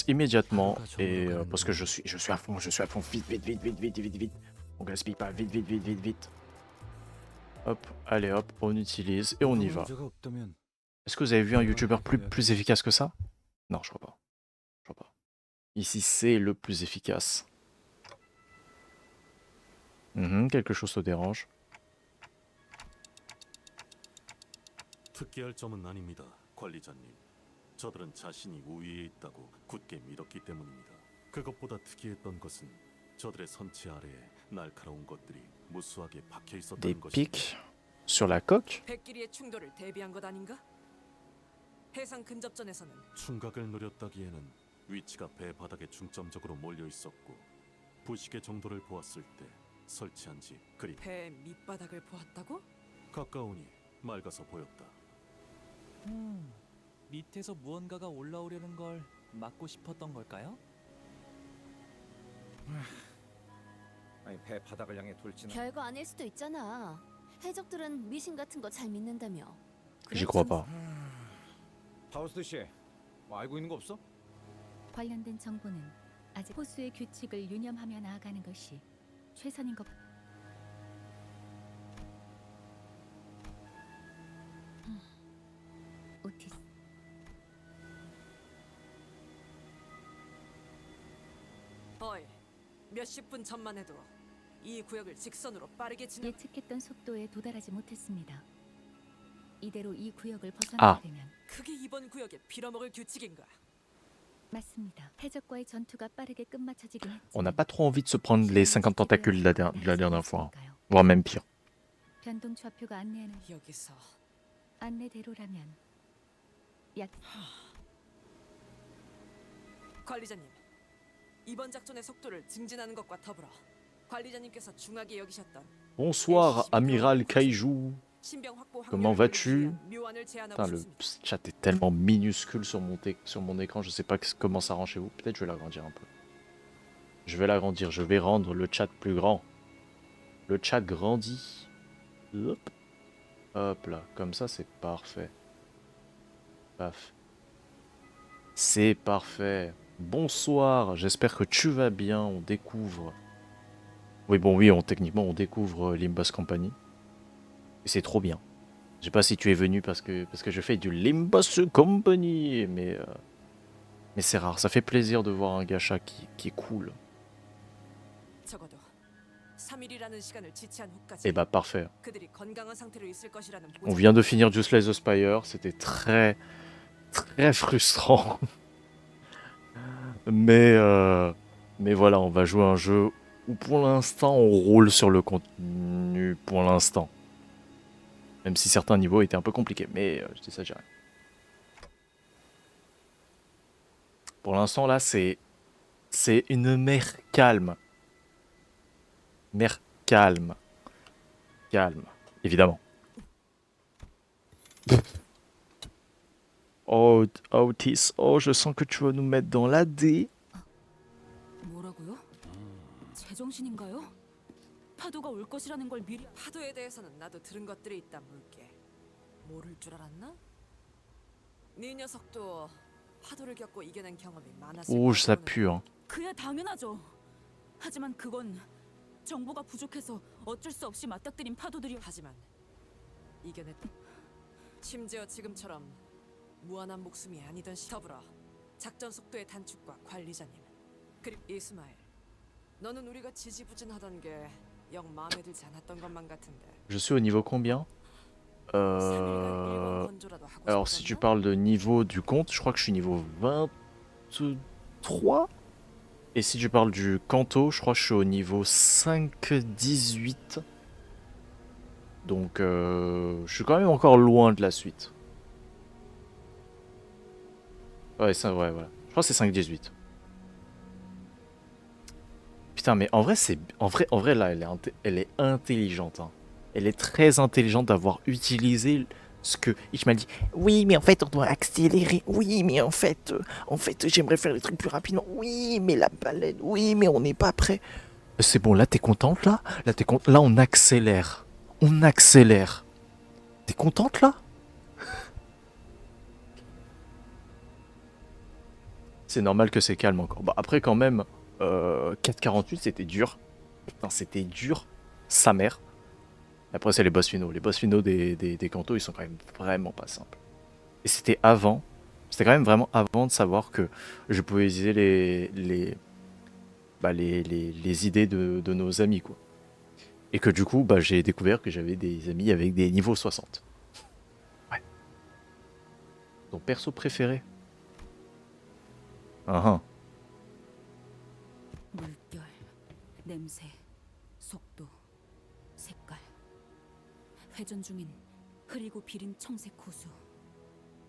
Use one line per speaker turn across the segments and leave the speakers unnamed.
immédiatement et parce que je suis à fond, vite, vite, vite, vite, vite, vite, vite. On gaspille pas, vite, vite, vite, vite, vite. Hop, allez hop, on utilise et on y va. Est-ce que vous avez vu un YouTuber plus efficace que ça? Non, je crois pas. Je crois pas. Ici, c'est le plus efficace. Quelque chose te dérange.
특기할 점은 아닙니다, 관리자님. 저들은 자신이 우위에 있다고 굳게 믿었기 때문입니다. 그것보다 특이했던 것은 저들의 선체 아래에 날카로운 것들이 무수하게 박혀
Des
있었다는 것입니다.
pics sur la coque?
백끼리의 충돌을 대비한 것 아닌가? 해상 근접전에서는
충각을 노렸다기에는 위치가 배 바닥에 중점적으로 몰려 있었고 부식의 정도를 보았을 때 설치한 지 그리
배 밑바닥을 보았다고?
가까우니 맑아서 보였다.
밑에서 무언가가 올라오려는 걸 막고 싶었던 걸까요?
아니 배 바닥을 향해 돌진한
별거 아닐 수도 있잖아. 해적들은 미신 같은 거 잘 믿는다며.
J'y crois pas.
파우스트 씨, 뭐 알고 있는 거 없어?
관련된 정보는 아직 호수의 규칙을 유념하며 나아가는 것이 최선인 것. 오티스.
어이, 몇십 분 전만 해도 이 구역을 직선으로 빠르게 지나
예측했던 속도에 도달하지 못했습니다. 이대로 이 구역을 벗어나게 되면
그게 이번 구역의 빌어먹을 규칙인가?
맞습니다. 해적과의 전투가 빠르게 끝마쳐지긴 했지만
On n'a pas trop envie de se prendre les 50 tentacules de la dernière fois. Voire même pire.
변동 좌표가 안내하는
여기서
안내대로라면 약
관리자님, 이번 작전의 속도를 증진하는 것과 더불어 관리자님께서 중하게 여기셨던
Bonsoir, Amiral Kaiju.
신병 확보
Comment
확률을
vas-tu?
위한 묘안을 제안하고
Putain, le
싶습니다.
chat est tellement minuscule sur mon écran, je sais pas comment ça rend chez vous. Peut-être je vais l'agrandir un peu. Je vais l'agrandir, je vais rendre le chat plus grand. Le chat grandit. Hop. Hop là, comme ça c'est parfait. Paf. C'est parfait. Bonsoir, j'espère que tu vas bien, on découvre... Oui, bon, oui, techniquement on découvre Limbus Company. Et c'est trop bien. Je sais pas si tu es venu parce que je fais du Limbus Company, mais c'est rare. Ça fait plaisir de voir un gacha qui est cool.
적어도 3일이라는 시간을 지체한 후까지
Et bah parfait.
그들이 건강한 상태로 있을 것이라는
On vient de finir Just Slay the Spire, c'était très frustrant. mais voilà, on va jouer un jeu où pour l'instant on roule sur le contenu, pour l'instant. Même si certains niveaux étaient un peu compliqués, mais je dis ça, j'ai rien. Pour l'instant là, c'est une mer calme. Mer calme. Calme, évidemment. Oh, Otis, oh, je sens que tu vas nous mettre dans la D.
뭐라고요? 제정신인가요? 파도가 올 것이라는 걸 미리
파도에 대해서는 나도 들은 것들이 있다 물게. 모를 줄 알았나? 네 녀석도 파도를 겪고 이겨낸 경험이 많았을
Oh, ça
거라고는.
pue, hein.
그야 당연하죠. 하지만 그건 정보가 부족해서 어쩔 수 없이 맞닥뜨린 파도들이
하지만 이겨냈. 심지어 지금처럼 무한한 목숨이 아니던 더불어 작전 속도의 단축과 관리자님 그리고 이스마일, 너는 우리가 지지부진하던 게 영 마음에 들지 않았던 것만 같은데.
Je suis au niveau combien
3일간 일본 건조라도 하고
Alors, si tu
싶었나?
parles de niveau du compte, je crois que je suis niveau 23. Et si tu parles du Kanto, je crois que je suis au niveau 5-18. Donc, je suis quand même encore loin de la suite. Ouais, ça, ouais, voilà. Je crois que c'est 5-18. Putain, mais en vrai, là, elle est intelligente. Hein. Elle est très intelligente d'avoir utilisé ce que Ich m'a dit. Oui, mais en fait, on doit accélérer. Oui, mais en fait, j'aimerais faire les trucs plus rapidement. Oui, mais la baleine. Oui, mais on n'est pas prêt. C'est bon, là, t'es contente, là? Là, t'es contente? Là, on accélère. On accélère. T'es contente, là? c'est normal que c'est calme encore. Bah, après, quand même, 4,48, c'était dur. Putain, c'était dur. Sa mère. Après, c'est les boss finaux. Les boss finaux des cantos, ils sont quand même vraiment pas simples. Et c'était avant. C'était quand même vraiment avant de savoir que je pouvais utiliser les idées de nos amis, quoi. Et que du coup, bah, j'ai découvert que j'avais des amis avec des niveaux 60. Ouais. Ton perso préféré? Ah,
물결, 냄새, 속도, 색깔. 회전 중인 흐리고 비린 청색 호수.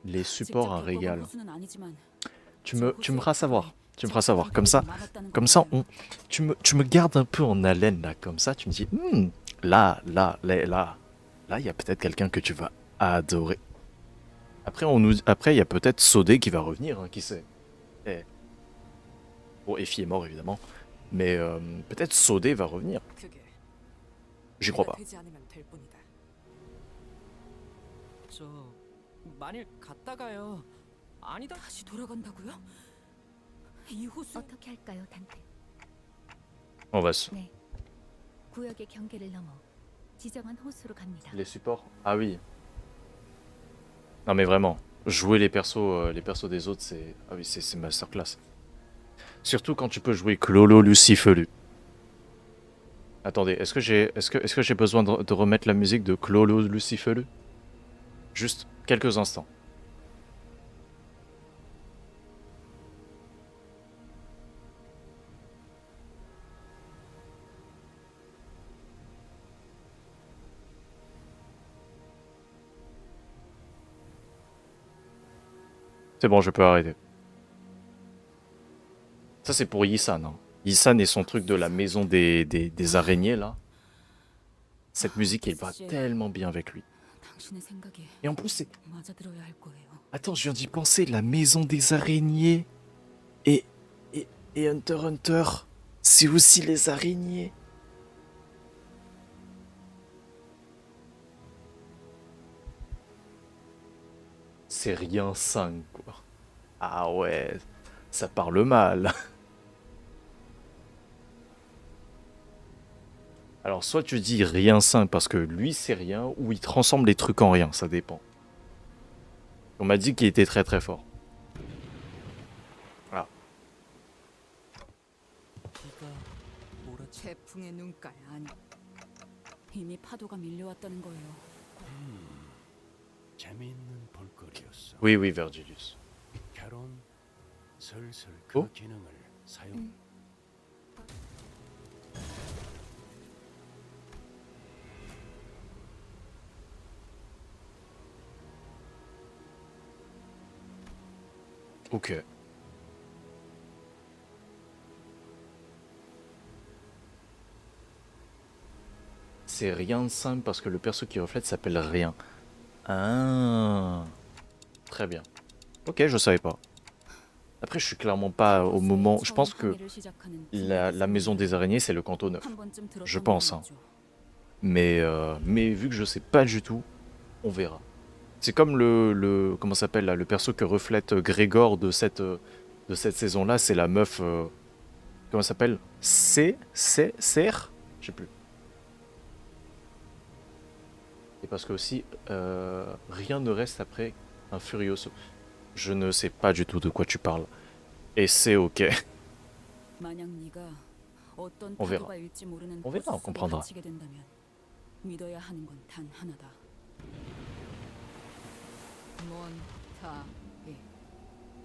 les supports, un
직접
régal.
겪어본 호수는 아니지만
Tu me feras savoir. Tu me feras savoir. Comme ça, tu me gardes un peu en haleine, là. Comme ça, tu me dis, là, il y a peut-être quelqu'un que tu vas adorer. Après, il y a peut-être Sodé qui va revenir, hein, qui sait. Eh. Bon, Effie est mort, évidemment. Mais peut-être Sodé va revenir.
그게
J'y crois
내가
pas.
되지 않으면 될 뿐이다.
저 만일 갔다가요. 아니다.
다시 돌아간다고요? 이 호수
어떻게 할까요, 단테?
On va se...
네. 구역의 경계를 넘어 지정한 호수로 갑니다.
Les supports? Ah oui. Non mais vraiment, jouer les persos des autres, c'est... Ah oui, c'est masterclass. Surtout quand tu peux jouer Clolo Lucifelu. Attendez, est-ce que j'ai besoin de remettre la musique de Clolo Lucifelu? Juste quelques instants. C'est bon, je peux arrêter. Ça, c'est pour Yisan. Hein. Yisan et son truc de la maison des araignées, là. Cette musique, elle va tellement bien avec lui.
당신의 생각에
Et en plus, c'est...
맞아들어야 할 거예요.
Attends, je viens d'y penser. La maison des araignées et, et Hunter x Hunter, c'est aussi les araignées. C'est rien 5, quoi. Ah ouais, ça parle mal. Alors, soit tu dis rien 5 parce que lui c'est rien, ou il transforme les trucs en rien, ça dépend. On m'a dit qu'il était très très fort. Voilà.
비가 몰아치.
태풍의 눈깔 아니. 이미 파도가 밀려왔다는 거예요.
재미있는 볼거리였어.
Oui, oui, Vergilius.
캐론 슬슬 그
어?
기능을 사용.
Ok. C'est rien de simple parce que le perso qui reflète s'appelle rien. Ah. Très bien. Ok, je savais pas. Après, je suis clairement pas au moment... Je pense que la maison des araignées, c'est le canton 9. Je pense, hein. Mais vu que je sais pas du tout, on verra. C'est comme comment ça s'appelle là, le perso que reflète Grégor de cette saison-là, c'est la meuf... comment ça s'appelle? Serre? Je sais plus. Et parce que aussi, rien ne reste après un Furioso. Je ne sais pas du tout de quoi tu parles. Et c'est ok.
On
verra. On verra, on comprendra.
믿어야 하는 건 단 하나다.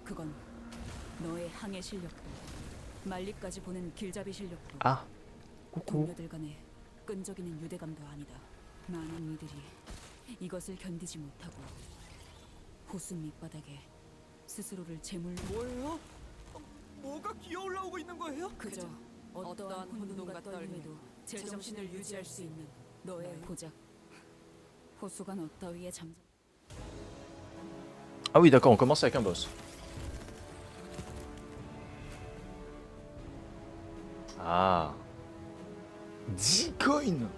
그건 너의 항해 실력도 말리까지 보는 길잡이 실력도
Ah, coucou.
동료들 간의 끈적이는 유대감도 아니다. 많은 이들이 이것을 견디지 못하고 호수 밑바닥에 스스로를 제물
뭐예요? 뭐가 기어 올라오고 있는 거예요?
그저 어떠한 혼돈과 떨림에도 제정신을 유지할 수 있는 너의 고작 호수가 너 따위에 잠잠.
Ah oui, d'accord, on commence avec un boss. Ah. 10 coins.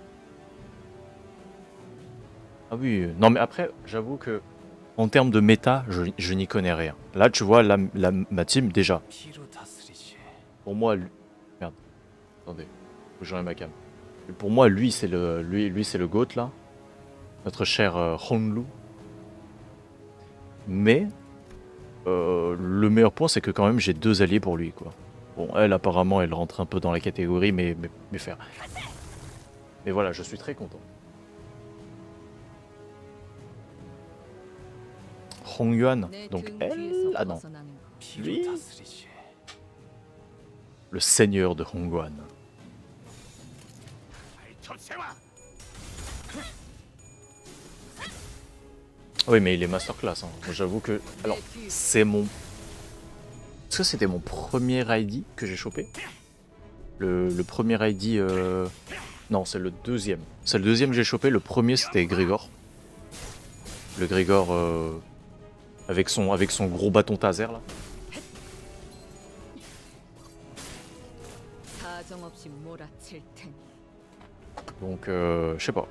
Ah oui, non mais après, j'avoue que En termes de méta, je n'y connais rien. Là, tu vois, ma team, déjà. Pour moi, merde. Attendez, faut que j'enlève ma cam. Pour moi, lui, c'est le GOAT, là. Notre cher Honglu. Mais, le meilleur point, c'est que quand même, j'ai 2 alliés pour lui, quoi. Bon, elle, apparemment, elle rentre un peu dans la catégorie, mais faire. Mais voilà, je suis très content. Hong Yuan, donc elle, ah non, lui, le seigneur de Hong Yuan. Oui, mais il est masterclass, hein. J'avoue que, alors, c'est mon... Est-ce que c'était mon premier ID que j'ai chopé? Le premier ID... Non, c'est le deuxième. C'est le deuxième que j'ai chopé, le premier c'était Grégor. Le Grégor... avec son gros bâton taser là. Donc je sais pas.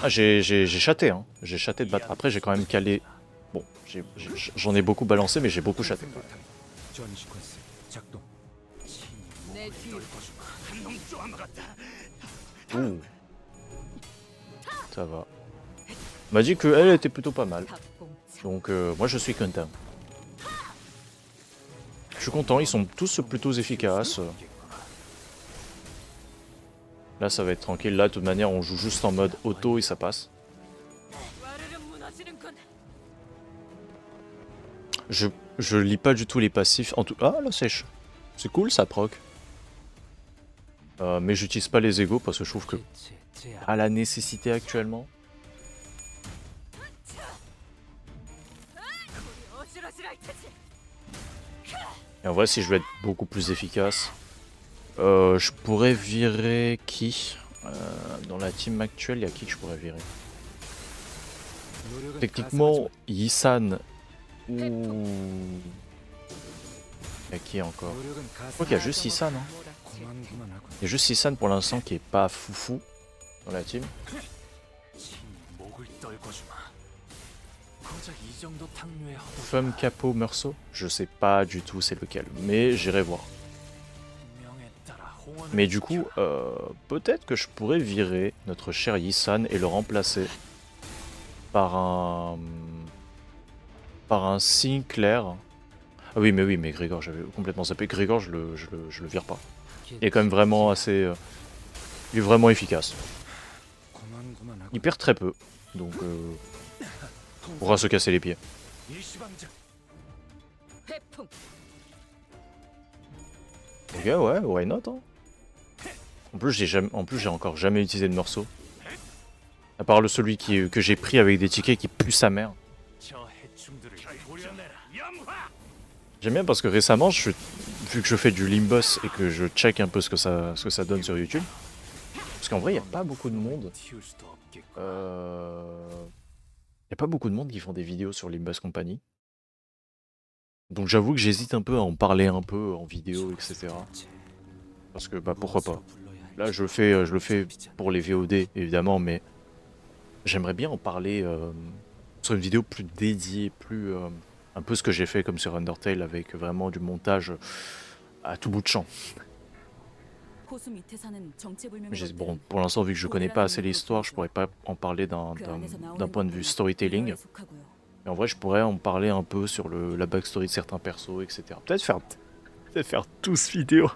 Ah j'ai chaté hein. J'ai chaté de battre. Après j'ai quand même calé. Bon, j'en ai beaucoup balancé mais j'ai beaucoup chaté. Ouh. Ça va. M'a dit qu'elle était plutôt pas mal. Donc moi je suis content. Je suis content, ils sont tous plutôt efficaces. Là ça va être tranquille, là de toute manière on joue juste en mode auto et ça passe. Je lis pas du tout les passifs. En tout... Ah la sèche. C'est cool ça proc. Mais j'utilise pas les égos parce que je trouve que à la nécessité actuellement. Et en vrai, si je veux être beaucoup plus efficace, je pourrais virer qui dans la team actuelle, il y a qui que je pourrais virer? Techniquement, Yisan ou... Il y a qui encore? Je crois qu'il y a juste Yisan. Hein. Il y a juste Yisan pour l'instant qui est pas foufou dans la team. Femme Capot Meursault, je sais pas du tout c'est lequel, mais j'irai voir. Mais du coup, peut-être que je pourrais virer notre cher Yisan et le remplacer par un Sinclair. Ah oui, mais Grégor, j'avais complètement zappé. Grégor, je le vire pas. Il est quand même vraiment assez... il est vraiment efficace. Il perd très peu, donc... on pourra se casser les pieds. Ok, ouais, why not hein. En plus, j'ai encore jamais utilisé de morceau. À part celui que j'ai pris avec des tickets qui pue sa mère. J'aime bien parce que récemment, vu que je fais du Limbus et que je check un peu ce que ça donne sur YouTube. Parce qu'en vrai, il n'y a pas beaucoup de monde. Il n'y a pas beaucoup de monde qui font des vidéos sur Limbus Company. Donc j'avoue que j'hésite un peu à en parler un peu en vidéo, etc. Parce que bah pourquoi pas. Là je le fais pour les VOD évidemment, mais j'aimerais bien en parler sur une vidéo plus dédiée, plus un peu ce que j'ai fait comme sur Undertale avec vraiment du montage à tout bout de champ. Bon, pour l'instant vu que je connais pas assez l'histoire, je pourrais pas en parler d'un point de vue storytelling. Mais en vrai, je pourrais en parler un peu sur la backstory de certains persos, etc. Peut-être faire 12 vidéos.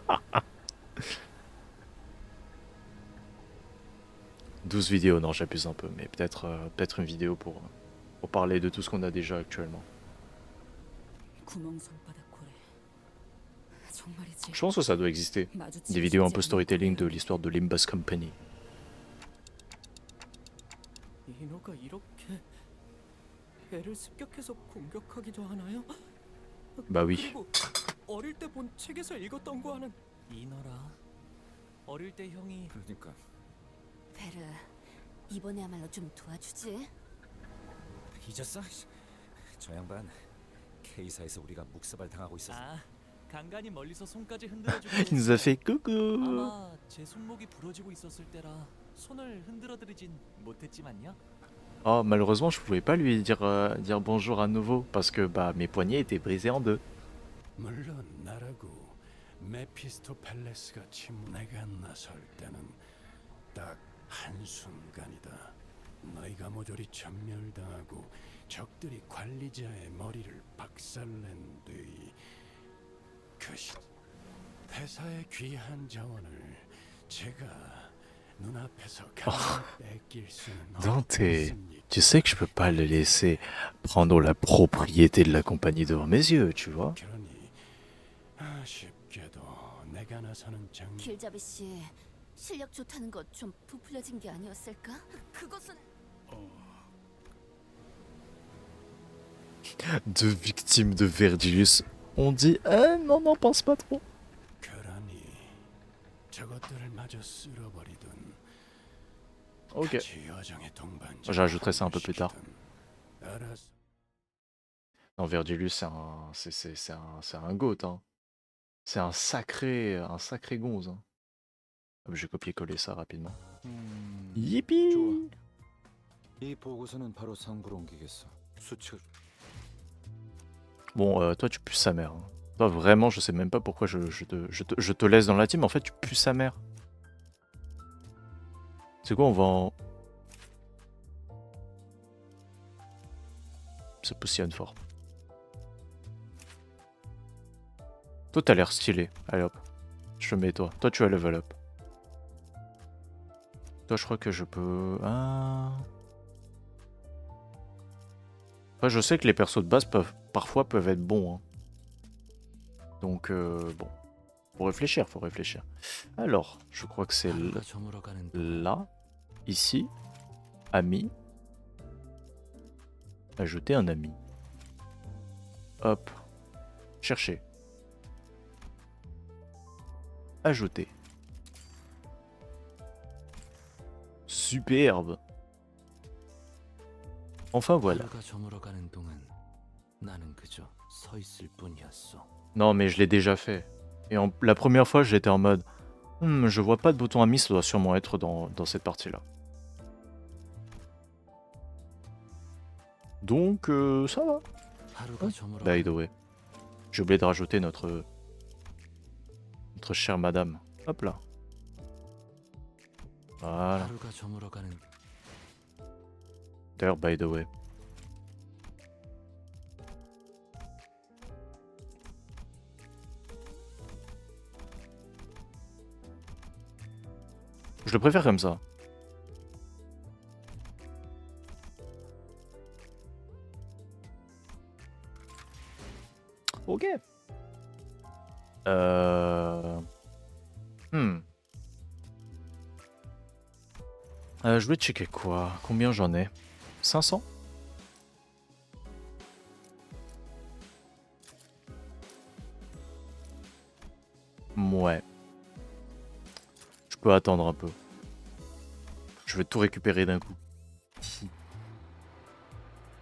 12 vidéos, non, j'abuse un peu, mais peut-être une vidéo pour parler de tout ce qu'on a déjà actuellement. Je pense que ça doit exister. Des vidéos un peu storytelling de l'histoire de Limbus Company. Bah oui.
베르, 이번에야말로 좀 도와주지.
잊었어? 저 양반 K사에서 우리가 묵사발 당하고 있었어.
아, 간간히 멀리서 손까지 흔들어주고
Il nous a fait coucou.
아마 제 손목이 부러지고 있었을 때라 손을 흔들어드리진 못했지만요.
Oh, malheureusement, je pouvais pas lui dire bonjour à nouveau parce que bah mes poignets étaient brisés en deux.
물론 나라고 메피스토펠레스가 내가 나설 때는 딱 한순간이다. 너희가 모조리 전멸당하고 적들이 관리자의 머리를 박살낸 뒤 폐사의 귀한 자원을 제가 눈앞에서 뺏길 수는
Dante,
없습니다.
tu sais que je peux pas le laisser prendre la propriété de la compagnie devant mes yeux, tu vois.
그러니 아쉽게도 내가 나서는 장
길잡이 씨, 실력 좋다는 거 좀 부풀려진 게 아니었을까? 그것은
Deux victimes de Vergilius. On dit ah non non pense pas trop.
그러니 저것들을 마저 쓸어버리든
Ok.
같이 여정의 동반자
J'ajouterai ça un peu plus tard.
알았어.
Non, Vergilius c'est un goat hein. C'est un sacré gonze. Hein. Hop, je vais copier-coller ça rapidement. Yippee.
좋아. 이 보고서는 바로 상부로 옮기겠어. 수칙을.
Bon, toi tu pues sa mère. Hein. Toi vraiment, je sais même pas pourquoi je te laisse dans la team. En fait, tu pues sa mère. C'est quoi, on va en... Se positionne fort. Toi, t'as l'air stylé. Allez hop. Je te mets toi. Toi, tu as level up. Toi, je crois que je peux... Ah... Après, je sais que les persos de base parfois peuvent être bons. Hein. Donc, bon. Faut réfléchir. Alors, je crois que c'est là. Ici. Ami. Ajouter un ami. Hop. Chercher. Ajouter. Superbe. Enfin voilà. Non mais je l'ai déjà fait. Et la première fois j'étais en mode je vois pas de bouton ami, ça doit sûrement être dans cette partie là. Donc ça va. By the way. J'ai oublié de rajouter notre chère madame. Hop là. Voilà. D'ailleurs, by the way. Je le préfère comme ça. Ok. Je vais checker quoi? Combien j'en ai? 500? Ouais. Je peux attendre un peu. Je vais tout récupérer d'un coup.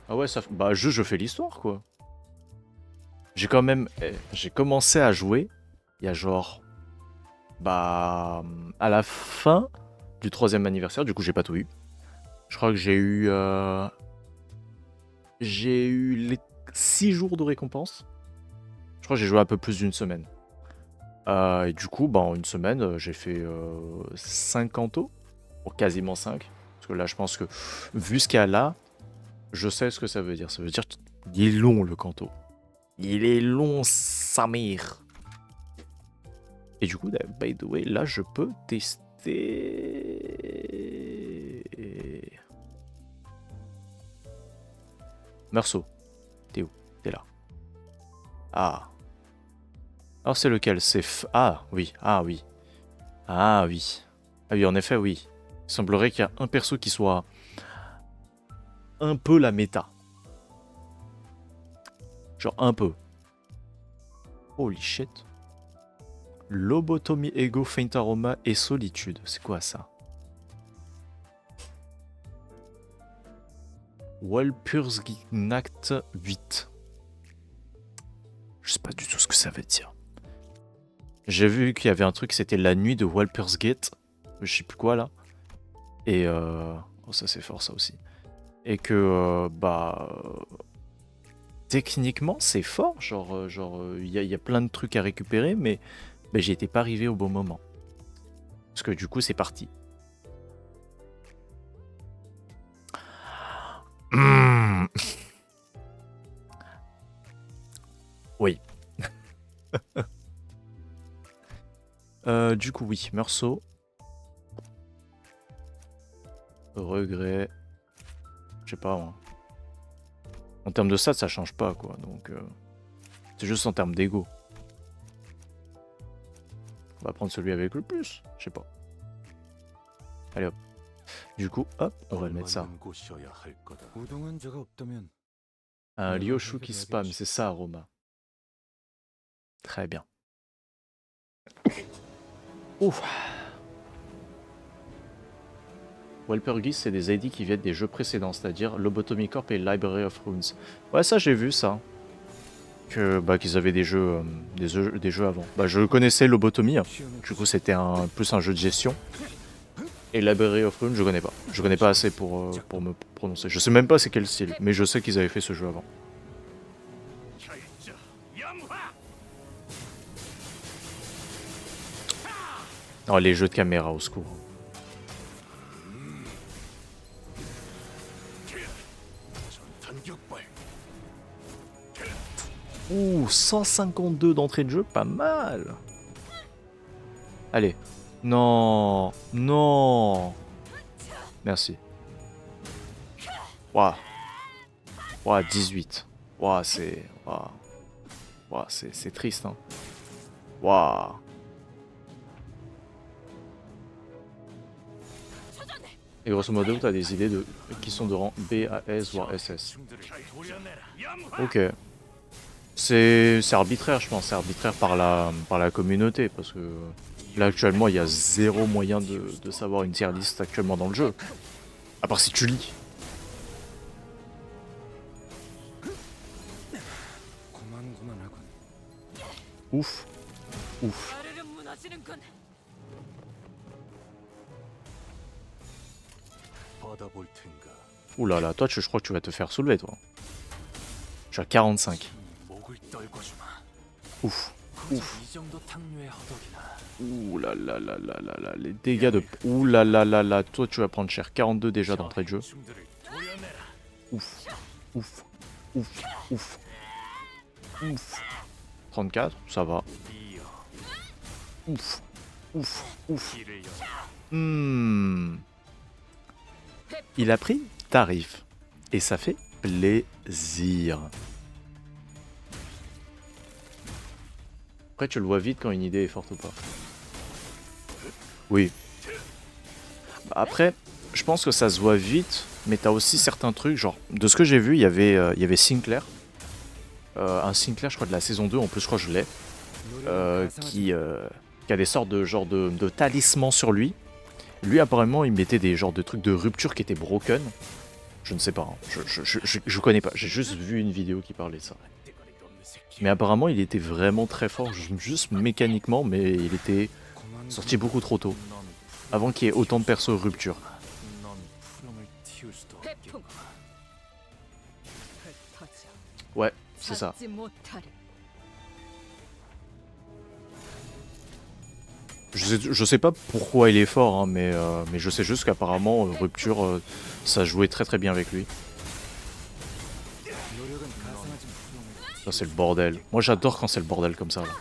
Ah ouais, ça... Bah, je fais l'histoire, quoi. J'ai quand même... J'ai commencé à jouer il y a genre... Bah... À la fin du 3e anniversaire, du coup j'ai pas tout eu. Je crois que j'ai eu... J'ai eu les 6 jours de récompense. Je crois que j'ai joué un peu plus d'une semaine. Et du coup, bah, en une semaine, j'ai fait 5 cantos. Ou quasiment 5. Parce que là, je pense que, vu ce qu'il y a là, je sais ce que ça veut dire. Ça veut dire qu'il est long, le canto. Il est long, Samir. Et du coup, by the way, là, je peux tester... Meursault. T'es où? T'es là. Ah. Alors c'est lequel? C'est Ah oui, ah oui. Ah oui. Ah oui, en effet, oui. Il semblerait qu'il y a un perso qui soit un peu la méta. Genre un peu. Holy shit. Lobotomie, Ego, Faint Aroma et Solitude. C'est quoi ça? Walpurgisnacht 8. Je sais pas du tout ce que ça veut dire. J'ai vu qu'il y avait un truc, c'était la nuit de Walpurgisgate. Je sais plus quoi là. Et oh, ça c'est fort ça aussi. Et que techniquement c'est fort, genre il y a plein de trucs à récupérer, mais j'y étais pas arrivé au bon moment. Parce que du coup c'est parti. Oui. Du coup oui, Meursault. Regret. Je sais pas moi. En termes de stats ça change pas quoi, donc c'est juste en termes d'ego. On va prendre celui avec le plus, je sais pas. Allez hop. Du coup, hop, on va le mettre ça.
걸맞는 곳이어야 할 거다.
우동은 제가 없다면
Un
Ouais,
Ryoshu
ouais,
qui
ouais,
spam,
ouais.
c'est ça, Roma. Très bien. Ouf. Walpurgis, c'est des ID qui viennent des jeux précédents, c'est-à-dire Lobotomy Corp et Library of Runes. Ouais, ça j'ai vu ça. Qu'ils avaient des jeux, des jeux avant. Je connaissais Lobotomy, hein. Du coup c'était plus un jeu de gestion. Et Library of Runes, je connais pas. Je connais pas assez pour me prononcer. Je sais même pas c'est quel style, mais je sais qu'ils avaient fait ce jeu avant. Oh, les jeux de caméra, au secours. Ouh, 152 d'entrée de jeu, pas mal. Allez. Non. Non. Merci. Waouh. Waouh, 18. Waouh, c'est... Waouh. Waouh, c'est triste, hein. Waouh. Et grosso modo, t'as des idées qui sont de rang B à S, voire SS. Ok. C'est arbitraire, je pense. C'est arbitraire par la communauté. Parce que là, actuellement, il y a zéro moyen de savoir une tier list actuellement dans le jeu. À part si tu lis. Ouf. Ouf.
받아볼 텐가.
Ouh là là, toi, je crois que tu vas te faire soulever, toi. Je suis à 45.
목을 떨궈주마.
Ouf. Ouf.
이 정도 탕류의 허덕이나.
Ouh là là là là là là. Les dégâts de... Ouh là là là là. Toi, tu vas prendre cher. 42 déjà d'entrée de jeu. Ouf. Ouf. Ouf. Ouf. Ouf. 34, ça va. Ouf. Ouf. Ouf. Il a pris tarif. Et ça fait plaisir. Après, tu le vois vite quand une idée est forte ou pas. Oui. Après, je pense que ça se voit vite, mais t'as aussi certains trucs, genre, de ce que j'ai vu, il y avait Sinclair. Un Sinclair, je crois, de la saison 2, en plus, je crois que je l'ai. Qui a des sortes de talismans sur lui. Lui, apparemment, il mettait des genres de trucs de rupture qui étaient broken. Je ne sais pas, hein. Je connais pas, j'ai juste vu une vidéo qui parlait de ça. Mais apparemment, il était vraiment très fort, juste mécaniquement, mais il était sorti beaucoup trop tôt. Avant qu'il y ait autant de persos rupture. Ouais, c'est ça. Je sais pas pourquoi il est fort, hein, mais je sais juste qu'apparemment, rupture, ça jouait très très bien avec lui. Ça c'est le bordel. Moi j'adore quand c'est le bordel comme ça. Là.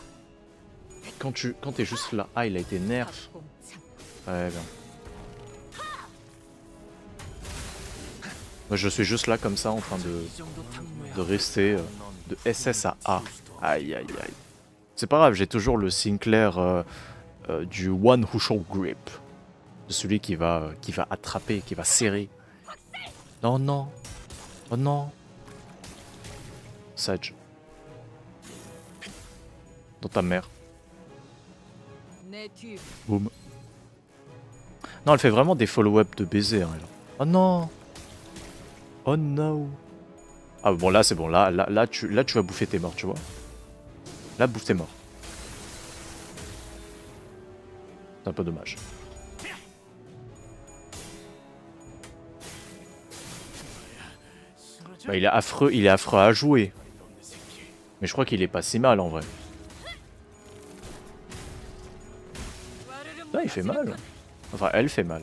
Quand t'es juste là, ah il a été nerf. Ouais bien. Moi je suis juste là comme ça en train de rester de SS à A. Aïe aïe aïe. C'est pas grave, j'ai toujours le Sinclair du One Who Shall Grip. Celui qui va attraper, qui va serrer. Non non. Oh non. Sage. Dans ta mère. Boum. Non, elle fait vraiment des follow-up de baiser. Hein, oh non. Oh no. Ah bon, là c'est bon. Là, tu vas bouffer tes morts, tu vois. Là, bouffe tes morts. C'est un peu dommage. Bah, il est affreux à jouer. Mais je crois qu'il est pas si mal en vrai. Ah, il fait mal. Enfin, elle fait mal.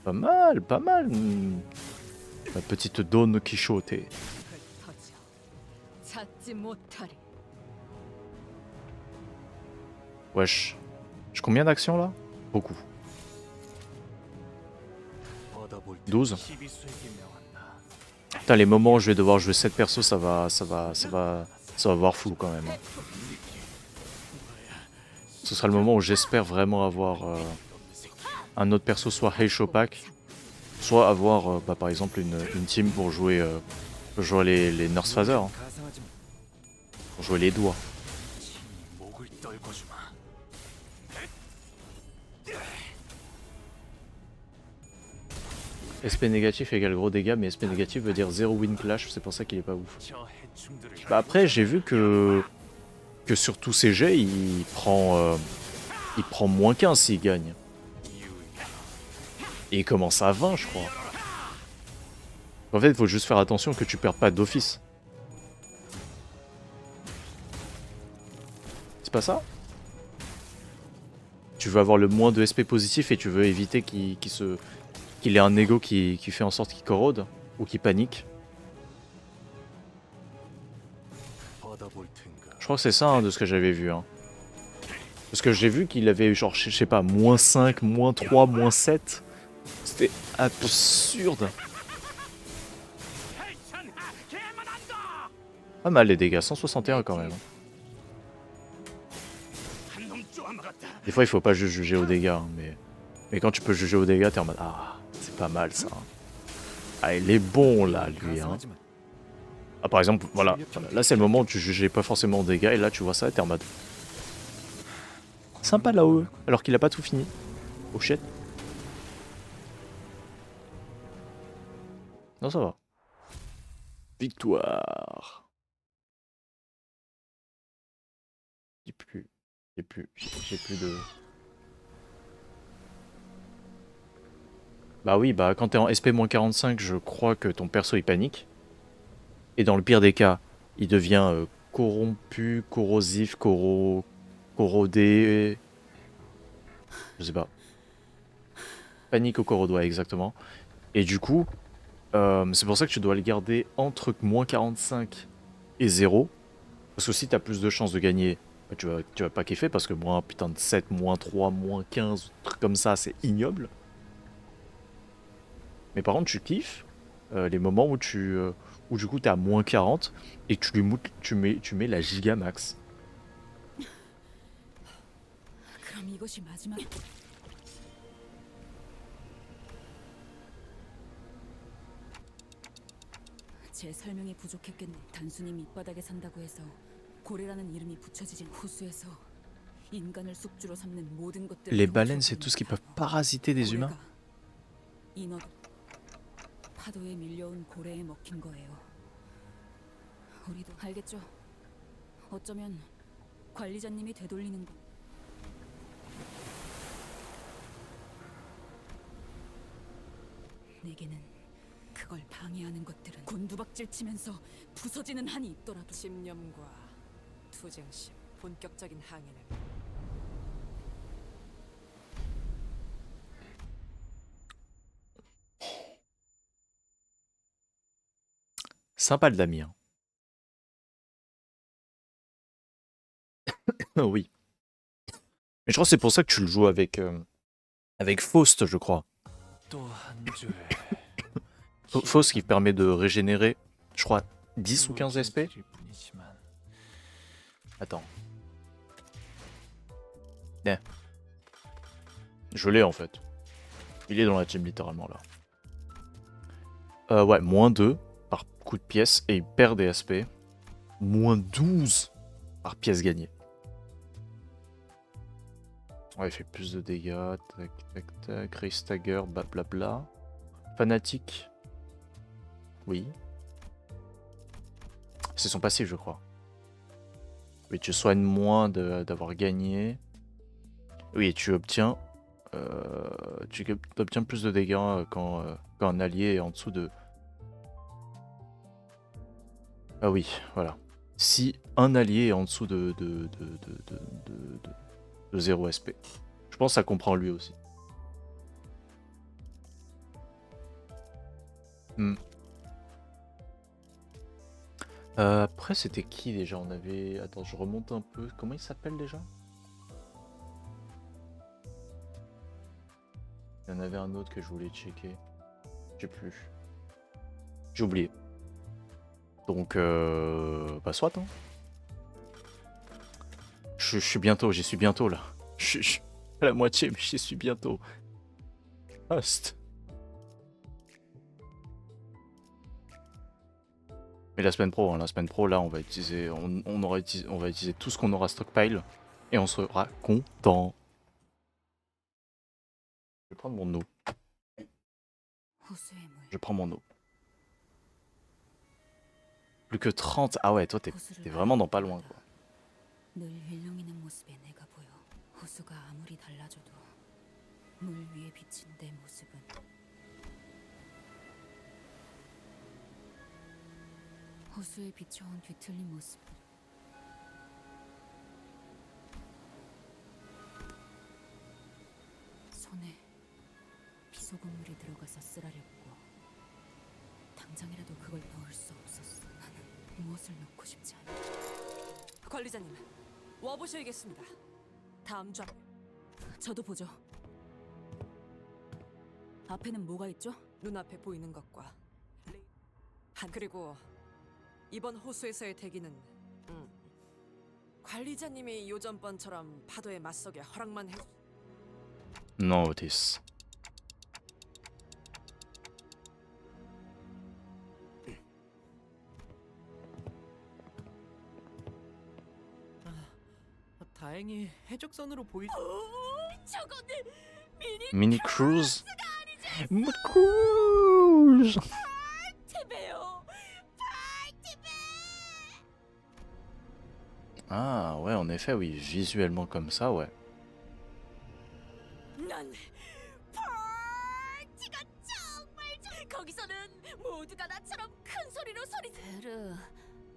Pas mal, pas mal. La petite Don Quichotte. Wesh. J'ai combien d'actions là? Beaucoup. 12. Putain, les moments où je vais devoir jouer 7 persos, ça va voir flou quand même. Ce sera le moment où j'espère vraiment avoir un autre perso, soit Heishopak, soit avoir bah, par exemple une team pour jouer les Nurse Phaser, hein, pour jouer les doigts. SP négatif égale gros dégâts, mais SP négatif veut dire 0 win clash, c'est pour ça qu'il est pas ouf. Bah après j'ai vu que sur tous ces jets il prend moins 15 s'il gagne. Et il commence à 20 je crois. En fait il faut juste faire attention que tu perdes pas d'office. C'est pas ça? Tu veux avoir le moins de SP positif et tu veux éviter qu'il ait un ego qui fait en sorte qu'il corrode ou qu'il panique. Je crois que c'est ça hein, de ce que j'avais vu. Hein. Parce que j'ai vu qu'il avait genre, je sais pas, moins 5, moins 3, moins 7. C'était absurde. Pas mal les dégâts, 161 quand même. Des fois il faut pas juste juger aux dégâts, hein, mais quand tu peux juger aux dégâts, t'es en mode ah, c'est pas mal ça. Ah, il est bon là, lui. Hein. Ah, par exemple, voilà, là c'est le moment où tu jugeais pas forcément aux dégâts, et là tu vois ça, t'es en mode sympa là-haut, alors qu'il a pas tout fini. Oh shit. Non, ça va. Victoire. J'ai plus de... Bah oui, bah quand t'es en SP-45, je crois que ton perso il panique. Et dans le pire des cas, il devient corrompu, corrosif, corrodé... Je sais pas. Panique au corrodois, exactement. Et du coup, c'est pour ça que tu dois le garder entre moins 45 et 0. Parce que si t'as plus de chances de gagner, bah, tu vas pas kiffer parce que moins putain de 7, moins 3, moins 15, trucs comme ça, c'est ignoble. Mais par contre, tu kiffes les moments où où du coup t'es à moins 40 et que tu mets la gigamax.
제 설명이 부족했겠네. 단순히 밑바닥에 산다고 해서 고래라는 이름이 붙여지진 호수에서 인간을 숙주로 삼는 모든 것들.
Les baleines, c'est tout ce qui peut parasiter des humains.
인어 파도에 밀려온 고래에 먹힌 거예요. 우리도 알겠죠? 어쩌면 관리자님이 되돌리는 거. 내게는 그걸 방해하는 것들은 곤두박질 치면서 부서지는 한이 있더라도
집념과 투쟁심, 본격적인 항해는
Sympa le Damien. Oui. Mais je crois que c'est pour ça que tu le joues avec Faust, je crois. Faust qui permet de régénérer, je crois, 10 ou 15 SP. Attends. Bien. Je l'ai en fait. Il est dans la team littéralement là. Ouais, moins 2 par coup de pièce et il perd des SP. Moins 12 par pièce gagnée. Ouais, il fait plus de dégâts. Tac, tac, tac. Ray Stagger, blablabla. Fanatique. Oui. C'est son passif, je crois. Oui, tu soignes moins d'avoir gagné. Oui, et tu obtiens plus de dégâts quand un allié est en dessous de Ah oui, voilà. Si un allié est en dessous de 0 SP. Je pense que ça comprend lui aussi. Hmm. Après, c'était qui déjà? On avait... Attends, je remonte un peu. Comment il s'appelle déjà? Il y en avait un autre que je voulais checker. Je sais plus. J'ai oublié. Donc, bah soit, hein. Je suis bientôt, j'y suis bientôt là. Je suis à la moitié, mais j'y suis bientôt. Host. Mais la semaine pro, hein, la semaine pro, là, on va utiliser, on va utiliser tout ce qu'on aura stockpile et on sera content. Je vais prendre mon eau.
호수의 물.
Je prends mon eau. Plus que 30. Ah ouais, toi, t'es vraiment dans pas loin, quoi.
늘 일렁이는 모습의 내가 보여. 호수가 아무리 달라져도 물 위에 비친 내 모습은 호수에 비춰온 뒤틀린 모습. 손에 비소금물이 들어가서 쓰라렸고 당장이라도 그걸 넣을 수 없었어. 나는 무엇을 넣고 싶지 않아.
관리자님, 와보셔야겠습니다. 다음 좌.
저도 보죠. 앞에는 뭐가 있죠?
눈앞에 보이는 것과 그리고 이번 호수에서의 대기는 관리자님이 요전번처럼 파도에 맞서게 허락만 해.
Notice.
다행히 해적선으로 보이.
저거는
Mini cruise. Mini cruise.
TV예요.
Ah ouais, en effet, oui, visuellement comme ça, ouais.
난 파티가 정말 거기서는 모두가 나처럼 큰 소리로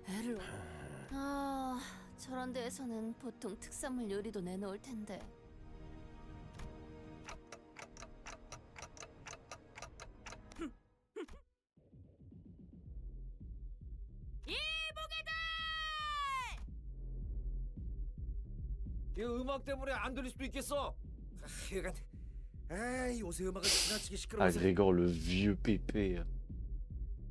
에르. 아, 저런 데에서는 보통 특산물 요리도 내놓을 텐데.
이 음악 때문에 안 들릴 수도 있겠어. 요새 음악은 지나치게
Ah,
시끄러워서.
Grégor, le vieux pépé.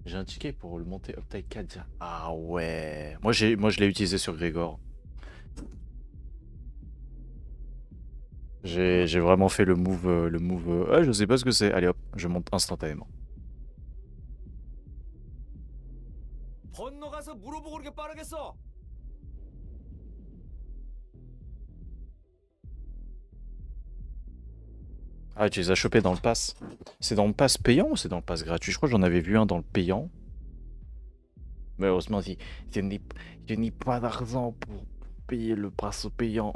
J'ai un ticket pour le monter up taille 4. Ah ouais. Moi, je l'ai utilisé sur Grégor. J'ai vraiment fait le move. Ah, je sais pas ce que c'est. Allez hop, je monte instantanément.
건너가서 물어보고 그렇게 빠르겠어.
Ah, tu les as chopés dans le pass. C'est dans le pass payant ou c'est dans le pass gratuit? Je crois que j'en avais vu un dans le payant. Malheureusement, je n'ai pas d'argent pour payer le pass payant.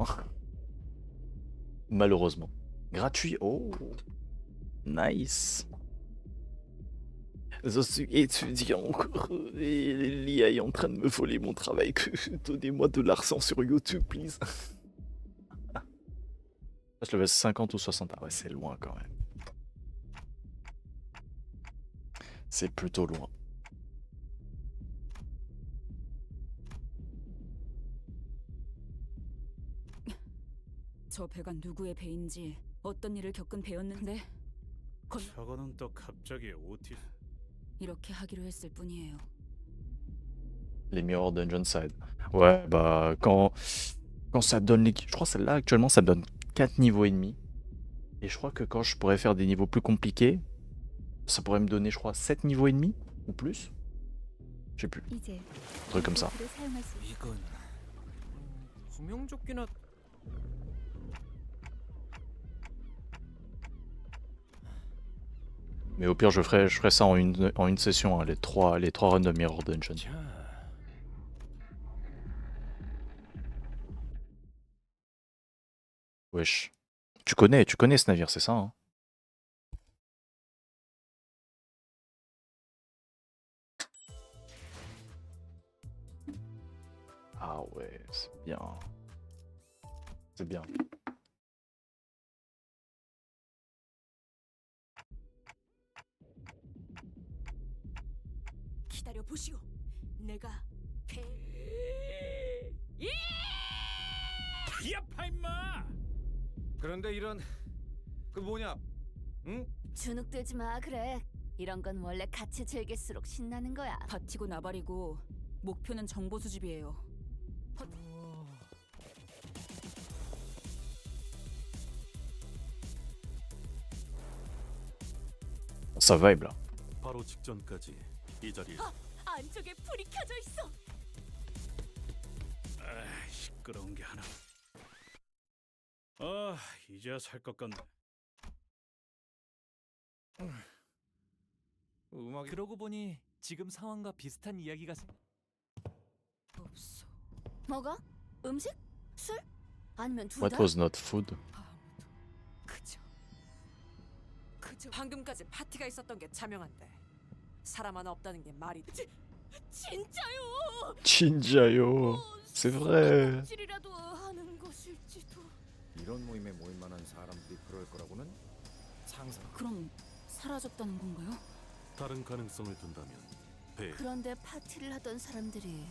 Malheureusement. Gratuit. Oh. Nice. Je suis étudiant et l'IA est en train de me voler mon travail. Donnez-moi de l'argent sur YouTube, please. Je le laisse 50 ou 60. Ah ouais, c'est loin quand même. C'est plutôt loin.
저 배가 누구의 배인지 어떤 일을 겪은 배였는데
저거는 또 갑자기 오티.
이렇게 하기로 했을 뿐이에요.
Les Mirror Dungeon Side. Ouais, bah quand ça donne les... Je crois que celle-là actuellement ça donne 4 niveaux et demi. Et je crois que quand je pourrais faire des niveaux plus compliqués, ça pourrait me donner je crois 7 niveaux et demi ou plus. Je sais plus.
이제
Un truc comme ça.
보트를 사용할 수 있어.
이건 구명조끼나
Mais au pire je ferai ça en une session, hein, les trois runs de Mirror Dungeon.
자,
Wesh. Tu connais ce navire, c'est ça hein? Ah ouais, c'est bien. C'est bien.
기다려 보시오. 내가
야 파임마. 그런데 이런 그 뭐냐? 응?
주눅들지 마 그래. 이런 건 원래 같이 즐길수록 신나는 거야.
버티고 나발이고 목표는 정보 수집이에요.
Ça vibe là.
바로 직전까지 이 자리에
안쪽에 불이 켜져 있어.
시끄러운 게 하나. 아, 이제야 살 것 같네.
음악이
그러고 보니 지금 상황과 비슷한 이야기가
없어.
뭐가? 음식? 술? 아니면 둘
What
다?
was not food?
아무도 그저 방금까지 파티가 있었던 게 자명한데 사람 하나 없다는 게 말이 돼.
진짜요?
진짜요. C'est vrai.
찔이라도 하는 것일지도.
이런 모임에 모일 만한 사람들이 그럴 거라고는 상상.
그럼 사라졌다는 건가요?
다른 가능성을 둔다면 배
그런데 파티를 하던 사람들이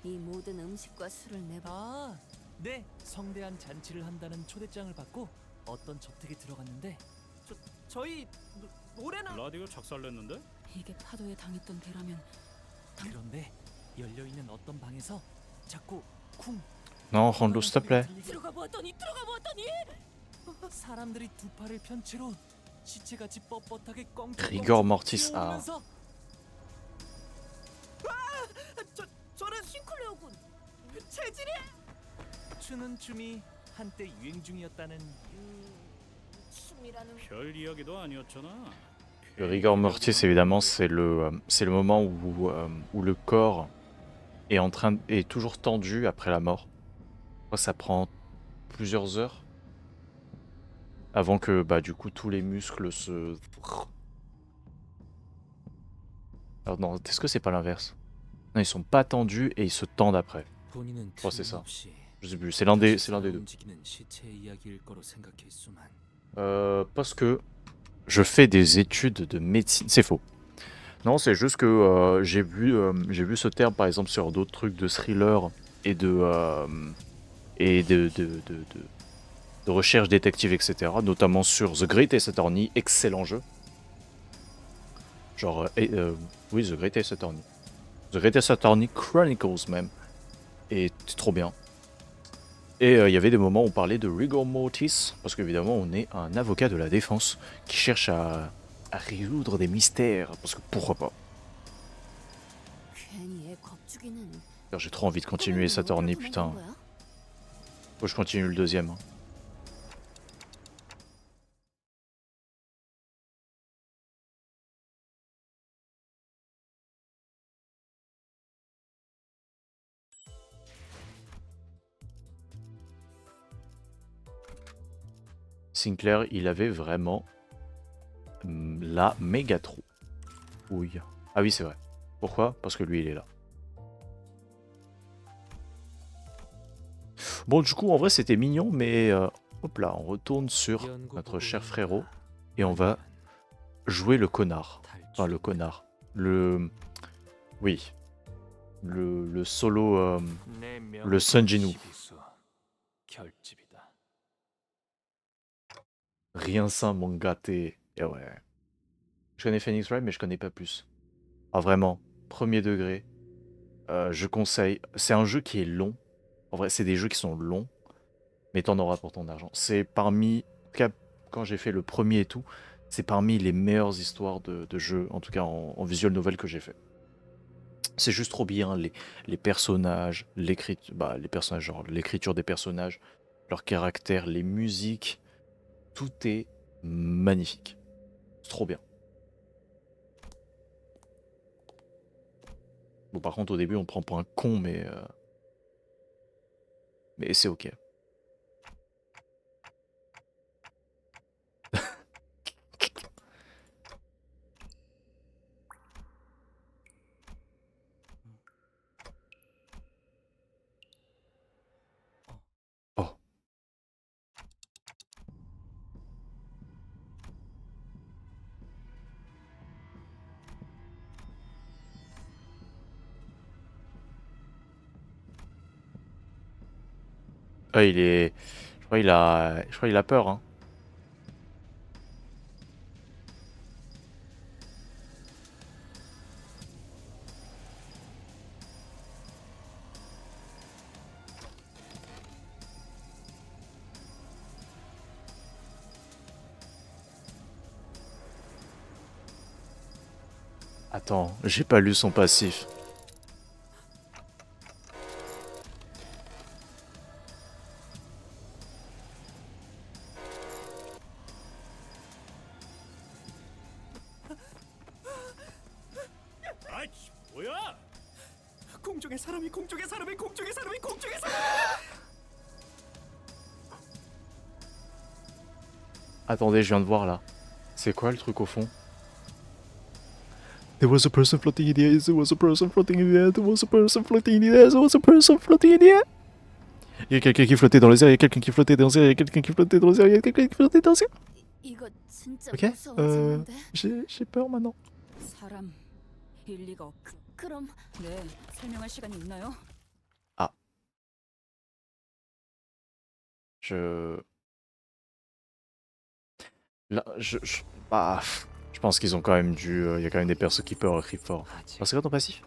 이 모든 음식과 술을 내봐.
아, 네. 성대한 잔치를 한다는 초대장을 받고 어떤 저택에 들어갔는데
저희 노래나
라디오 작살냈는데?
이게 파도에 당했던 배라면
그런데 열려 있는 어떤 방에서 자꾸 쿵
Non, rends-le s'il te plaît.
들어가 보았더니
사람들이 두 팔을 편 채로 시체같이 뻣뻣하게 껑충
Rigor mortis. Ah.
저는 싱클레어군. 체질이
추는 춤이 한때 유행 중이었다는
춤이라는
별 이야기도 아니었잖아.
Le rigor mortis, évidemment, c'est le moment où le corps est toujours tendu après la mort. Je crois que ça prend plusieurs heures avant que bah du coup tous les muscles se. Alors non, est-ce que c'est pas l'inverse? Non, ils sont pas tendus et ils se tendent après. Oh, c'est ça. Je sais plus, c'est l'un des deux. Parce que je fais des études de médecine. C'est faux. Non, c'est juste que j'ai vu ce terme par exemple sur d'autres trucs de thriller et de recherche détective, etc. Notamment sur The Greatest Attorney, excellent jeu. Genre, oui, The Greatest Attorney. The Greatest Attorney Chronicles même. Et c'est trop bien. Et il y avait des moments où on parlait de rigor mortis, parce qu'évidemment on est un avocat de la défense qui cherche à résoudre des mystères, parce que pourquoi pas.
괜히 애 겁주기는.
Alors, j'ai trop envie de continuer cette Attorney, putain. Faut que je continue le deuxième. Sinclair, il avait vraiment la méga trouille. Ah oui, c'est vrai. Pourquoi? Parce que lui, il est là. Bon, du coup, en vrai, c'était mignon, mais hop là, on retourne sur notre cher frérot et on va jouer le connard. Enfin, le connard. Oui. Le solo. Le Sun Jinu. Rien sain, mon gâté. Et ouais. Je connais Phoenix Wright, mais je connais pas plus. Ah, vraiment. Premier degré. Je conseille. C'est un jeu qui est long. En vrai, c'est des jeux qui sont longs. Mais t'en auras pour ton argent. C'est parmi. En tout cas, quand j'ai fait le premier et tout, c'est parmi les meilleures histoires de jeux, en tout cas en visual novel que j'ai fait. C'est juste trop bien. Les personnages, les personnages, genre l'écriture des personnages, leur caractère, les musiques. Tout est magnifique. C'est trop bien. Bon, par contre, au début, on prend pour un con, mais c'est ok. Ah, il est... Je crois qu'il a peur, hein. Attends, j'ai pas lu son passif.
아이, 뭐야?
공중의 사람이 공중의 사람이 공중의 사람이 공중의 사람.
Attendez, je viens de voir là. C'est quoi le truc au fond? There was a person floating in the air, there was a person floating in the air, there was a person floating in the air, there was a person floating in the air. Il y a quelqu'un qui flottait dans les airs, il y a quelqu'un qui flottait dans les airs, il y a quelqu'un qui flottait dans les airs, il y a quelqu'un qui flottait dans les airs.
이거 진짜
Ok,
무서워지는데.
j'ai peur maintenant.
사람 일리가 없.
그럼
네, 설명할 시간이 있나요?
Là, bah, je pense qu'ils ont quand même dû... Il y a quand même des persos qui peuvent écrire fort.
아직
Alors, c'est quoi ton passif?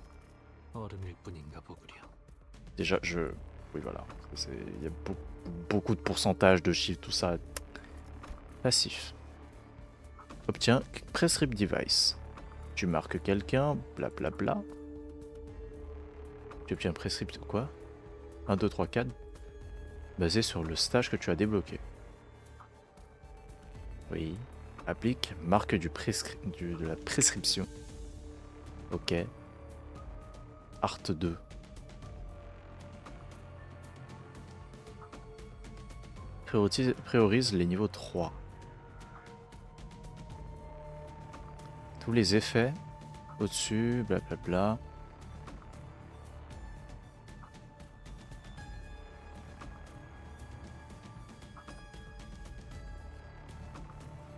얼음일 뿐인가 보구려.
Déjà, oui, voilà. Il y a beaucoup de pourcentage de chiffres, tout ça. Passif. Obtiens Prescript Device. Tu marques quelqu'un, blablabla. Tu obtiens Prescript quoi? 1, 2, 3, 4. Basé sur le stage que tu as débloqué. Oui. Applique marque de la prescription. Ok. Art 2. Priorise les niveaux 3. Tous les effets au-dessus, blablabla.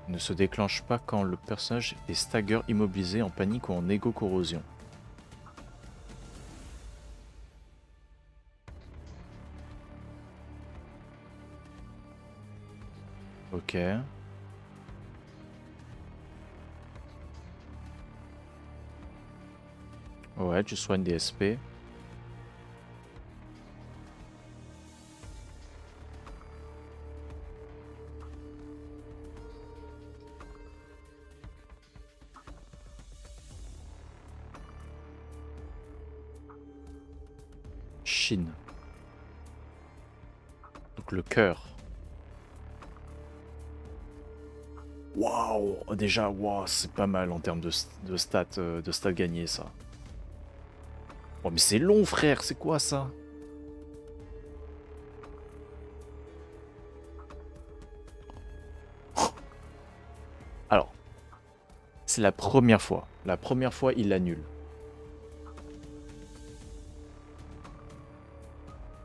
Ne se déclenche pas quand le personnage est stagger, immobilisé, en panique ou en égo-corrosion. Ok. Ouais, tu soignes des SP. Chine. Donc le cœur. Waouh, déjà, waouh, c'est pas mal en termes de stats gagnés, ça. Oh, mais c'est long, frère, c'est quoi ça? Alors, c'est la première fois. La première fois, il l'annule.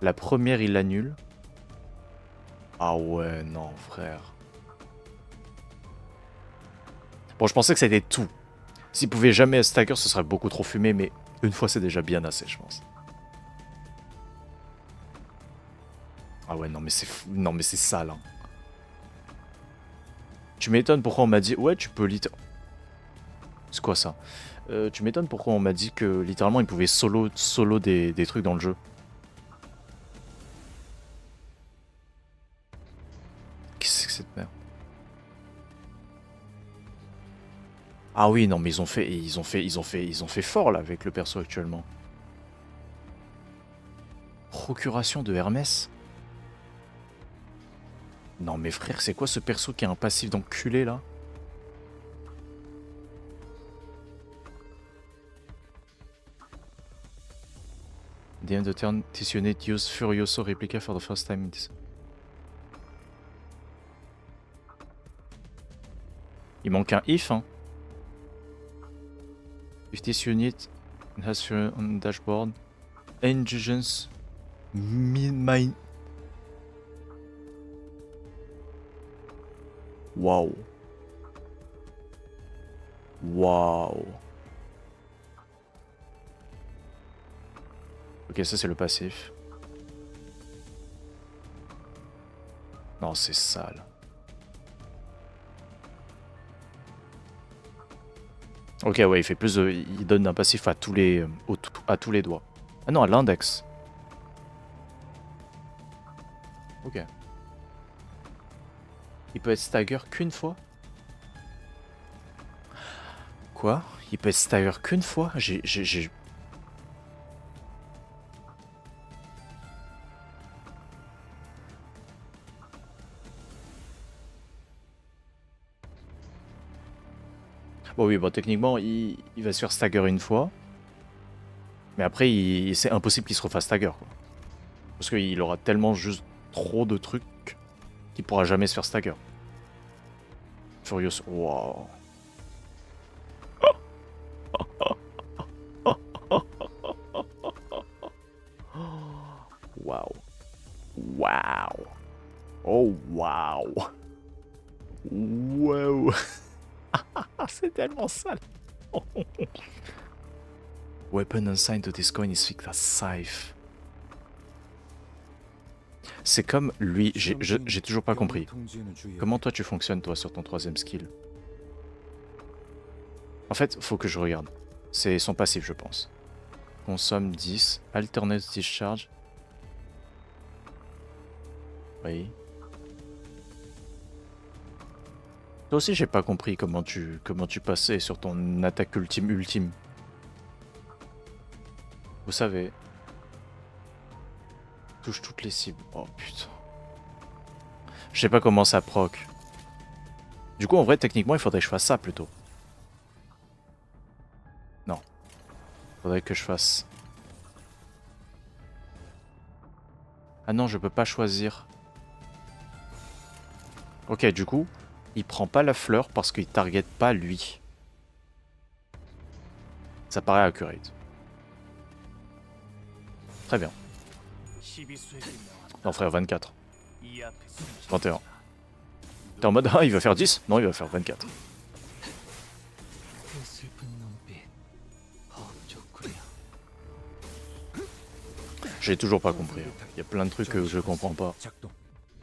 La première, il l'annule. Ah ouais, non, frère. Bon, je pensais que c'était tout. S'il pouvait jamais stagger, ce serait beaucoup trop fumé, mais une fois, c'est déjà bien assez, je pense. Ah ouais, non, mais c'est sale, hein. Tu m'étonnes pourquoi on m'a dit... Ouais, tu peux littéralement... C'est quoi ça? Tu m'étonnes pourquoi on m'a dit que littéralement, il pouvait solo des trucs dans le jeu. Qu'est-ce que c'est que cette merde? Ah oui, non, mais ils ont fait fort là avec le perso actuellement. Procuration de Hermès. Non mais frère, c'est quoi ce perso qui a un passif d'enculé là? The end of turn, Tissionate use Furioso Replica for the first time in this. Il manque un if, hein. If this unit has on dashboard, engines mine. Waouh. Waouh. Ok, ça c'est le passif. Non, c'est sale. Ok, ouais, il fait plus de... Il donne un passif à tous les, à tous les doigts. Ah non, à l'index. Ok. Il peut être stagger qu'une fois? Quoi? Il peut être stagger qu'une fois? J'ai... Bon oui, bon techniquement, il va se faire stagger une fois. Mais après, c'est impossible qu'il se refasse stagger, quoi. Parce qu'il aura tellement juste trop de trucs qu'il pourra jamais se faire stagger. Furious. Wow. Wow. Wow. Oh wow. Wow. C'est tellement sale. Weapon assigned to this coin is fixed as scythe. C'est comme lui, j'ai toujours pas compris. Comment toi tu fonctionnes toi sur ton troisième skill? En fait, faut que je regarde. C'est son passif je pense. Consomme 10, alternate discharge. Oui. Toi aussi j'ai pas compris comment tu passais sur ton attaque ultime. Vous savez. Touche toutes les cibles. Oh putain. Je sais pas comment ça proc. Du coup en vrai techniquement il faudrait que je fasse ça plutôt. Non. Faudrait que je fasse. Ah non je peux pas choisir. Ok du coup il prend pas la fleur parce qu'il target pas lui. Ça paraît accurate. Très bien. Non frère 24. 21. T'es en mode ah il va faire 10? Non il va faire 24. J'ai toujours pas compris. Il y a plein de trucs que je comprends pas.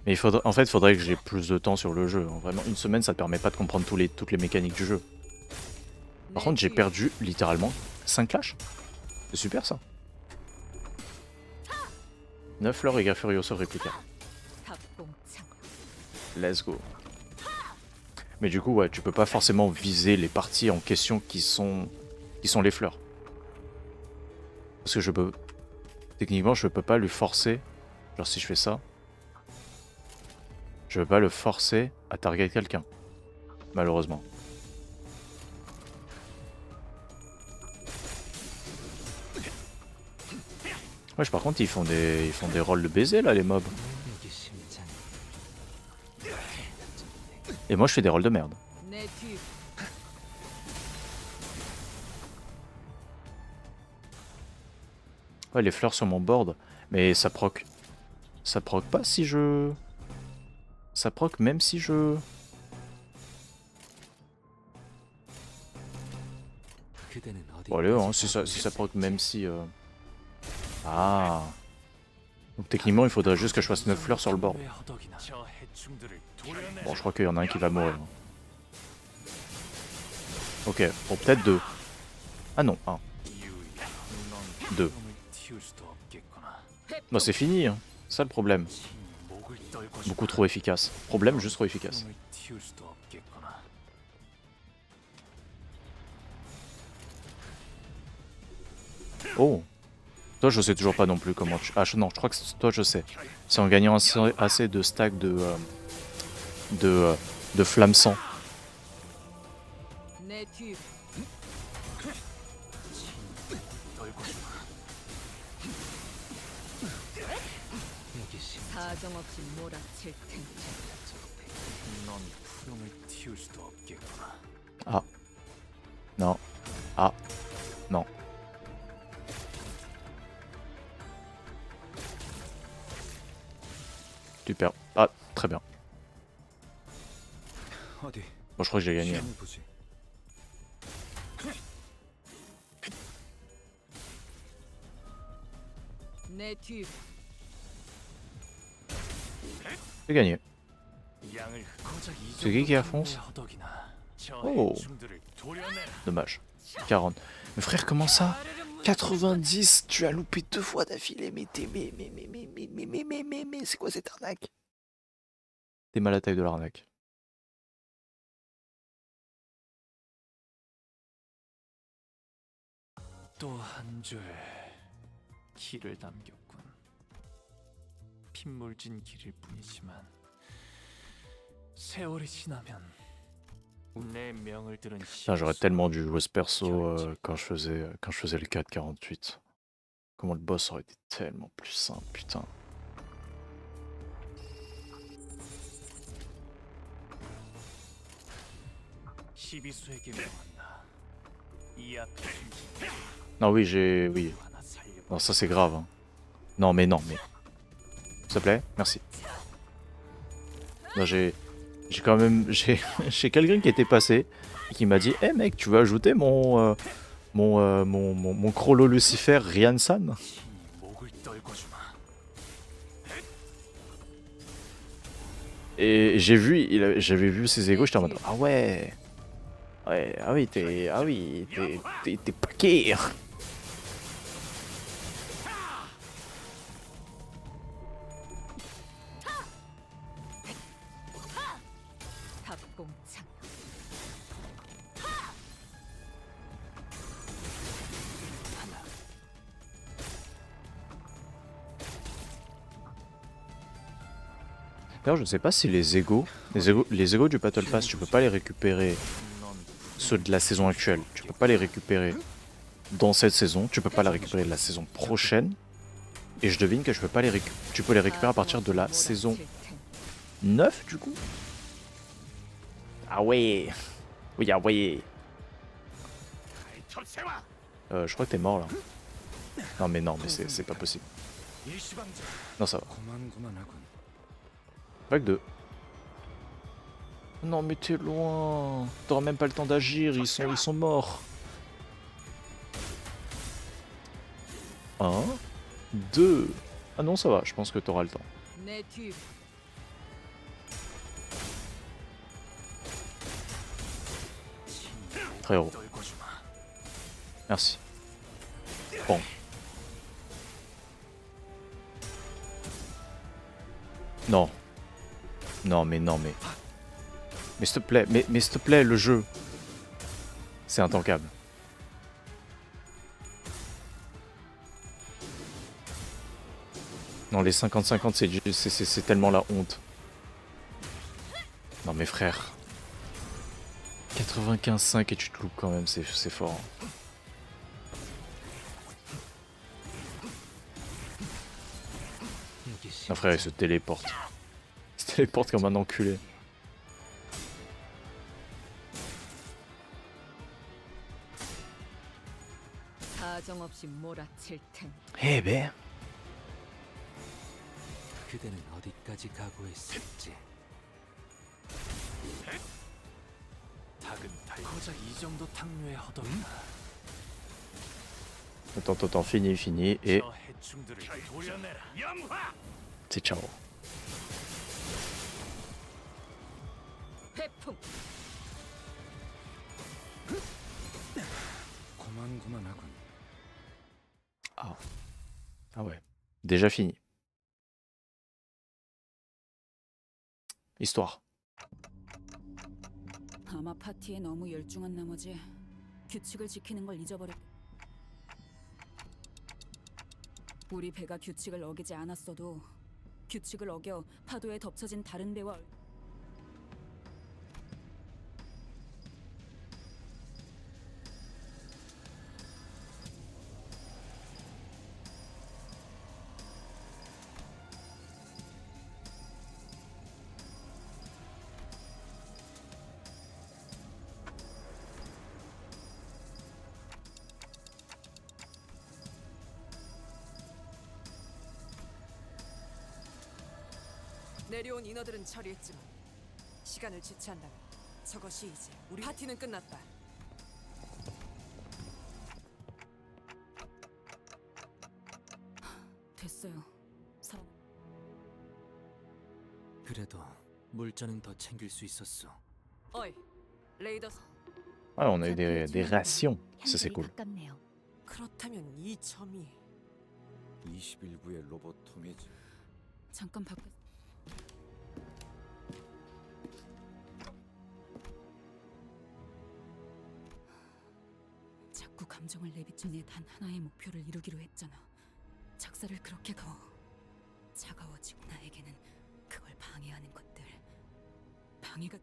Mais il faudrait, en fait, il faudrait que j'ai plus de temps sur le jeu. Vraiment, une semaine, ça te permet pas de comprendre toutes les mécaniques du jeu. Par contre, j'ai perdu littéralement 5 clashs. C'est super ça. 9 fleurs et Furioso réplica. Let's go. Mais du coup, ouais, tu peux pas forcément viser les parties en question qui sont les fleurs. Parce que je peux... Techniquement, je peux pas lui forcer. Genre si je fais ça... Je peux pas le forcer à target quelqu'un. Malheureusement. Wesh, par contre, ils font des rôles de baiser là, les mobs. Et moi, je fais des rôles de merde. Ouais, les fleurs sur mon board. Mais ça proc. Ça proc pas si je... Ça proc même si je... Bon allez, hein, si ça proc même si... Ah. Donc techniquement il faudrait juste que je fasse 9 fleurs sur le board. Bon je crois qu'il y en a un qui va mourir. Ok, bon peut-être 2. Ah non, 1. 2. Bon c'est fini, hein. C'est ça le problème. Beaucoup trop efficace. Problème, juste trop efficace. Oh. Toi, je sais toujours pas non plus comment tu... Ah non, je crois que toi, je sais. C'est en gagnant assez de stacks de flamme sang. Ah. Non. Ah. Non. Super. Ah, très bien. Bon, je crois que j'ai gagné. J'ai gagné. C'est qui à fond? Oh, dommage. 40. Mais frère, comment ça? 90, tu as loupé 2 fois d'affilée, mais t'es... Mais, c'est quoi cette arnaque? T'es mal à la taille de l'arnaque.
또 한 줄 길을 남겼군. 핏물진 길일 뿐이지만 세월이 지나면 내 명을 들은
Putain, j'aurais tellement dû jouer ce perso quand je faisais le 4-48. Comment le boss aurait été tellement plus simple, putain.
시비수에게 명한다. 이 앞에
Non, oui, oui. Non, ça c'est grave. Hein. Non, mais. S'il te plaît, merci. Non, j'ai quand même... J'ai quelqu'un qui était passé et qui m'a dit « Eh mec, tu veux ajouter mon Crollo Lucifer Rian-san ?» Et j'avais vu ses égos, j'étais en mode « Ah ouais. Ouais, ah oui, t'es paquet. » D'ailleurs, je ne sais pas si les égos du Battle Pass, tu peux pas les récupérer. Ceux de la saison actuelle, tu peux pas les récupérer dans cette saison, tu peux pas les récupérer de la saison prochaine. Et je devine que tu peux les récupérer à partir de la saison 9 du coup. Ah ouais. Oui, ah ouais. Je crois que t'es mort là. Non mais c'est pas possible. Non, ça va. Vague 2. Non mais t'es loin. T'auras même pas le temps d'agir, ils sont morts. 1, 2. Ah non, ça va, je pense que t'auras le temps. Frérot. Merci. Bon. Non. Non mais. Mais s'il te plaît, le jeu. C'est intankable. Non, les 50-50, c'est tellement la honte. Non mais frère. 95-5 et tu te loupes quand même, c'est fort. Hein. Non frère, il se téléporte. Il se téléporte comme un enculé. Eh ben. Attends, fini et... C'est ciao. Ah ouais, déjà fini. Histoire.
아마 파티에 너무 열중한 나머지 규칙을 지키는 걸 잊어버렸. 우리 배가 규칙을 어기지 않았어도 규칙을 어겨 파도에 덮쳐진 다른 배와
내려온 인어들은 처리했지만 시간을 지체한다면 저것이 이제 우리 파티는 끝났다.
됐어요.
그래도 물자는 더 챙길 수 있었어.
어이, 레이더스.
Ah, on a eu des rations. Ça, c'est
현실이
cool.
가깝네요.
그렇다면 이 점이
21구의 로보토미지.
잠깐 바꿔. 자꾸 감정을 내비치는 단 하나의 목표를 이루기로 했잖아. 작사를 그렇게 차가워지고 나에게는 그걸 방해하는 것들 방해가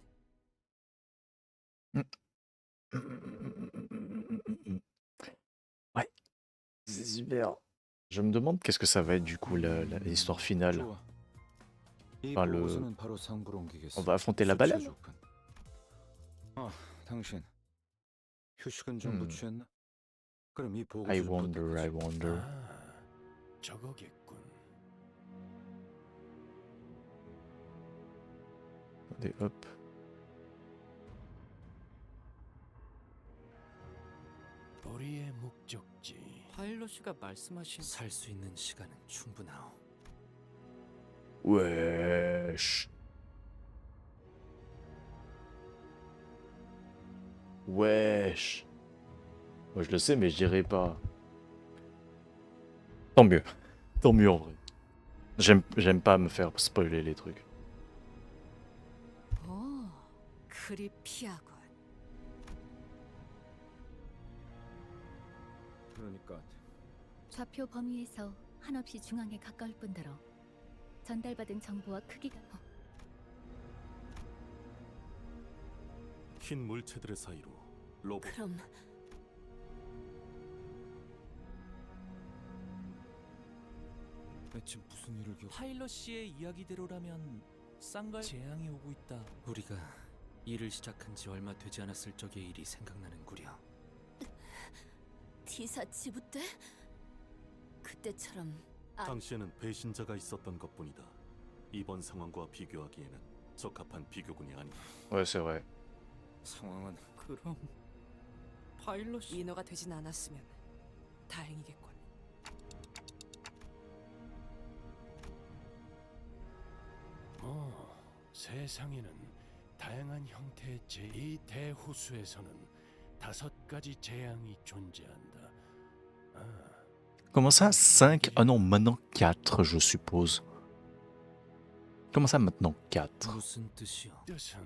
Ouais, c'est super. Je me demande qu'est-ce que ça va être du coup l'histoire finale.
좋아. 이
아, 르-
보고서는 바로 상부로 옮기겠어.
On va affronter la
수치가
baleine?
좋군. 당신 휴식은 좀 취했나? 그럼 이
I
보고서를
wonder, I wonder.
저거겠군.
Allez, hop.
우리의 목적지.
파일럿이가 말씀하신 살 수 있는 시간은 충분하오.
Wesh. Wesh. Moi je le sais, mais je dirais pas. Tant mieux. Tant mieux en vrai. J'aime pas me faire spoiler les trucs.
그리 피하군.
그러니까
좌표 범위에서 한없이 중앙에 가까울 뿐더러 전달받은 정보와 크기가
흰 물체들의 사이로 로봇
그럼
대체 무슨 일을
파일럿 씨의 이야기대로라면 쌍갈 재앙이 오고 있다. 우리가 일을 시작한 지 얼마 되지 않았을 적의 일이 생각나는구려.
디사 지부 때 그때처럼
당시에는 배신자가 있었던 것뿐이다. 이번 상황과 비교하기에는 적합한 비교군이 아니다.
Ouais, c'est vrai.
상황은
그럼 파일럿이
인어가 되진 않았으면 다행이겠군.
세상에는 다양한 형태의 이 대호수에서는 5가지 재앙이 존재한다.
Comment ça 5? Ah non, maintenant 4, je suppose. Comment ça maintenant 4?
무슨 뜻이오?
뜻은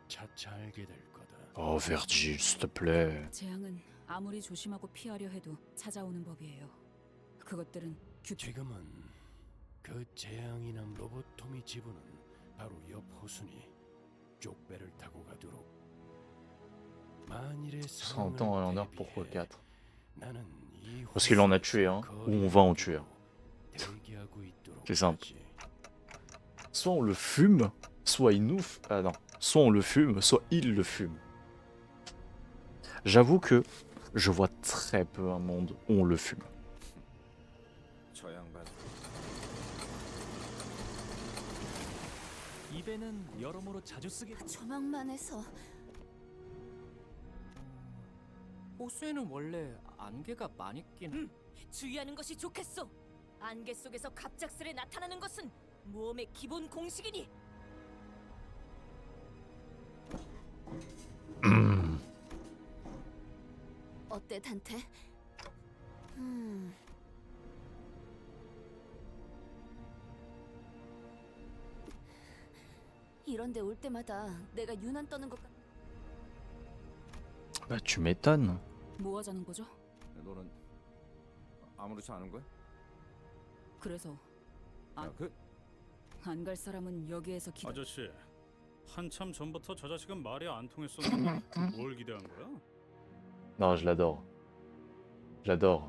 차차 알게 될 거다.
Oh, Virgile, s'il te plaît.
재앙은 아무리 조심하고 피하려 해도 찾아오는 법이에요. 그것들은
지금은 그 재앙이남 로보토미 지부는 바로 옆 호수니 쪽배를 타고 가도록. 만일의
100 ans à l'honneur, pourquoi 4?
나는 이
Parce qu'il en a tué un, ou on va en tuer un.
대기하고 있도록
C'est simple.
하지.
Soit on le fume, soit il nous... Ah non. Soit on le fume, soit il le fume. J'avoue que je vois très peu un monde où on le fume.
저 양반
입에는 여러모로 자주 쓰게.
조망만 해서
호수에는 원래 안개가 많이 낀.
주의하는 것이 좋겠소. 안개 속에서 갑작스레 나타나는 것은 모험의 기본 공식이니. 어때 단테? 이런데 올 때마다 내가 유난 떠는 것 같.
Bah tu m'étonnes.
뭐 하자는 거죠?
너는 아무렇지 않은 거야?
그래서
야, 그
안 갈 사람은 여기에서
아저씨, 한참 전부터 저 자식은 말이 안 통했었는데 뭘 기대한 거야?
Non, je l'adore. J'adore.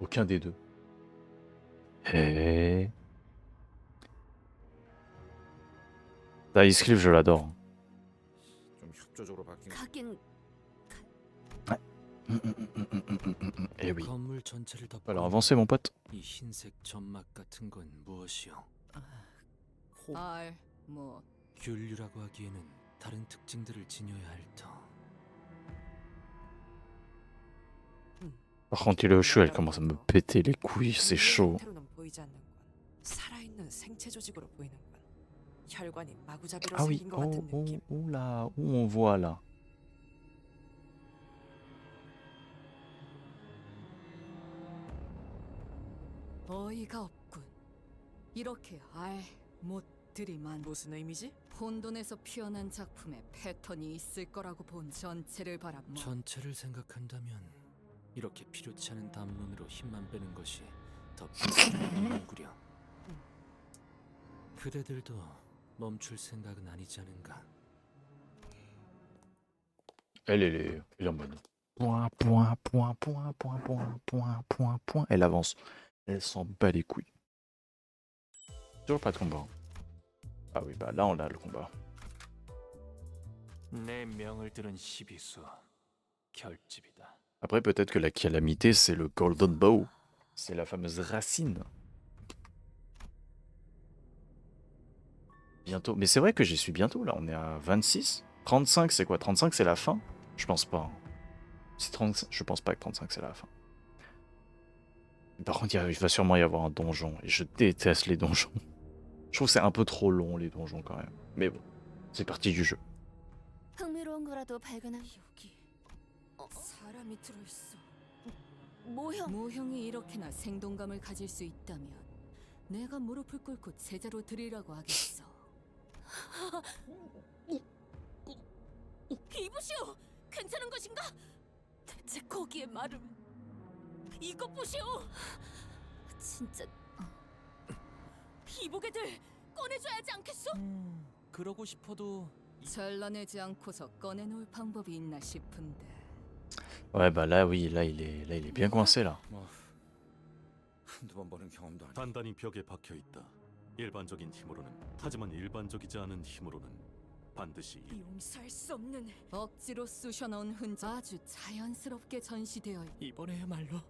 Aucun des deux. Et... Daiscliff, je l'adore.
좀 협조적으로 바뀐 거.
가긴
Et oui.
건물 전체를 덮고
Alors avancez mon pote.
이 흰색 점막 같은 건 무엇이오?
뭐
균류라고 하기에는 다른 특징들을 지녀야 할 터.
Par contre, il est au chaud, elle commence à me péter les couilles, c'est chaud.
형태로는 보이지 않는군. 살아있는 생체 조직으로 보이는군. 혈관이 마구잡이로
Ah oui,
생긴 것 같은 느낌.
oh là, où on voit là.
어이가 없군. 이렇게 못들이만
무슨 의미지?
혼돈에서 피어난 작품에 패턴이 있을 거라고 본 전체를 바라보.
전체를 생각한다면 이렇게 필요치 않은 담론으로 힘만 빼는 것이 더 필요하구려. 그대들도 멈출 생각은 아니지 않은가?
Elle est en mode. Point, point, point, point, point, point, point, point, point. Elle avance. Elle s'en bat les couilles. Toujours pas de combat. Ah oui, bah là on a le combat.
내 명을 들은 시비수 결집이다.
Après, peut-être que la calamité, c'est le Golden Bow. C'est la fameuse racine. Bientôt. Mais c'est vrai que j'y suis bientôt, là. On est à 26. 35, c'est quoi? 35, c'est la fin? Je pense pas. C'est 35. Je pense pas que 35, c'est la fin. Par contre, il va sûrement y avoir un donjon. Et je déteste les donjons. Je trouve que c'est un peu trop long, les donjons, quand même. Mais bon, c'est partie du jeu.
흥미로운 거라도 발견한
여기 사람이 들어있어. 모형이 이렇게나 생동감을 가질 수 있다면 내가 무릎을 꿇고 제자로 드리라고 하겠어.
이보시오! 괜찮은 것인가? 대체 거기에 말을 이것 보시오! 진짜 이보게들 꺼내줘야 하지 않겠소?
그러고 싶어도
잘라내지 않고서 꺼내놓을 방법이 있나 싶은데.
Ouais, bah là, oui, là, il est bien coincé, là.
뭐 한두 번 보는 경험도 아니고.
단단히 벽에 박혀 있다. 일반적인 힘으로는, 하지만 일반적이지 않은 힘으로는 반드시
용서할 수 없는 억지로 쑤셔넣은 흔적 아주 자연스럽게 전시되어 있.
이번에야말로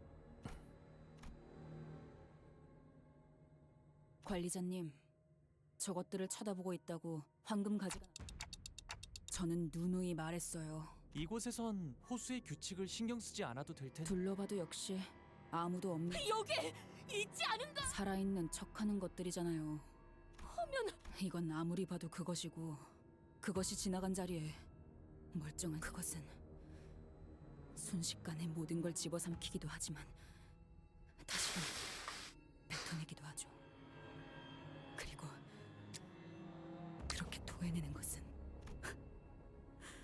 관리자님, 저것들을 쳐다보고 있다고 황금 가지가. 저는 누누이 말했어요.
이곳에선 호수의 규칙을 신경 쓰지 않아도 될 텐데.
둘러봐도 역시 아무도 없는.
여기 있지 않은가?
살아있는 척하는 것들이잖아요. 이건 아무리 봐도 그것이고 그것이 지나간 자리에 멀쩡한 그것은 순식간에 모든 걸 집어삼키기도 하지만 다시금 뱉어내기도 하죠. 그리고 그렇게 토해내는 것은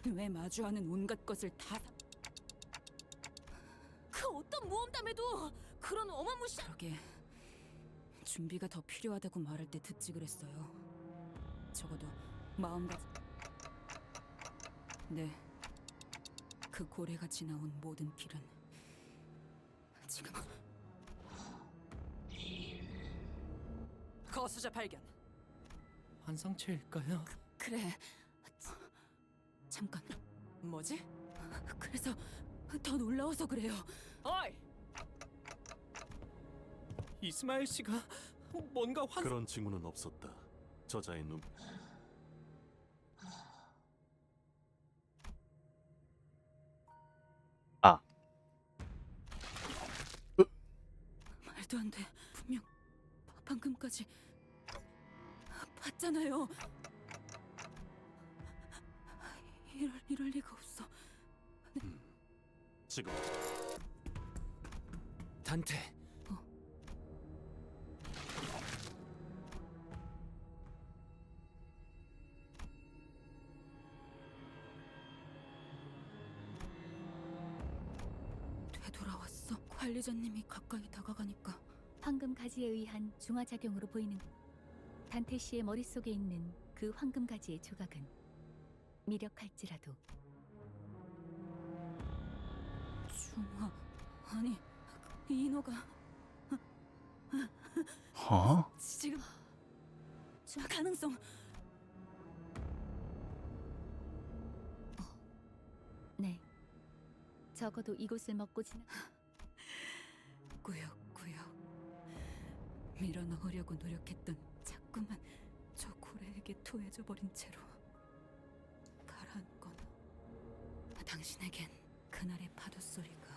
왜 마주하는 온갖 것을 다
그 어떤 모험담에도 그런 어마무시한
그러게 준비가 더 필요하다고 말할 때 듣지 그랬어요. 적어도 마음가짐. 네, 그 고래가 지나온 모든 길은 지금
거수자 발견.
환상체일까요?
그래. 잠깐.
뭐지?
그래서 더 놀라워서 그래요.
어이!
이스마엘 씨가 뭔가
그런 징후는 없었다. 저자의 눈
말도 안 돼. 분명 방금까지 봤잖아요. 이럴 리가 없어.
지금
단테.
되돌아왔어. 관리자님이 가까이 다가가니까
황금 가지에 의한 중화 작용으로 보이는 단테 씨의 머릿속에 있는 그 황금 가지의 조각은 미력할지라도
중화 아니 인어가
Huh?
지금 가능성.
네. 적어도 이곳을 먹고 지나
꾸역꾸역 밀어넣으려고 노력했던 자꾸만 저 고래에게 토해져 버린 채로 가라앉거나 당신에겐 그날의 파도 소리가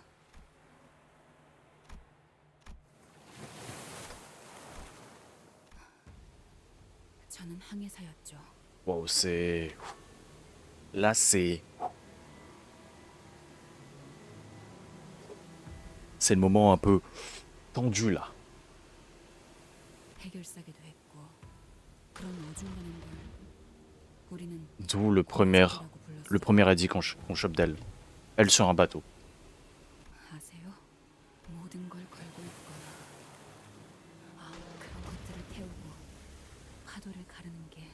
저는 항해사였죠.
Wow, c'est... Là, c'est... C'est le moment un peu tendu, là.
해결사기도 했고 그런 어중간한 걸 우리는
D'où le premier édit qu'on chope d'elle. Elle sur un bateau.
아세요? 모든 걸 걸고 있거나 그런 것들을 태우고 파도를 가르는 게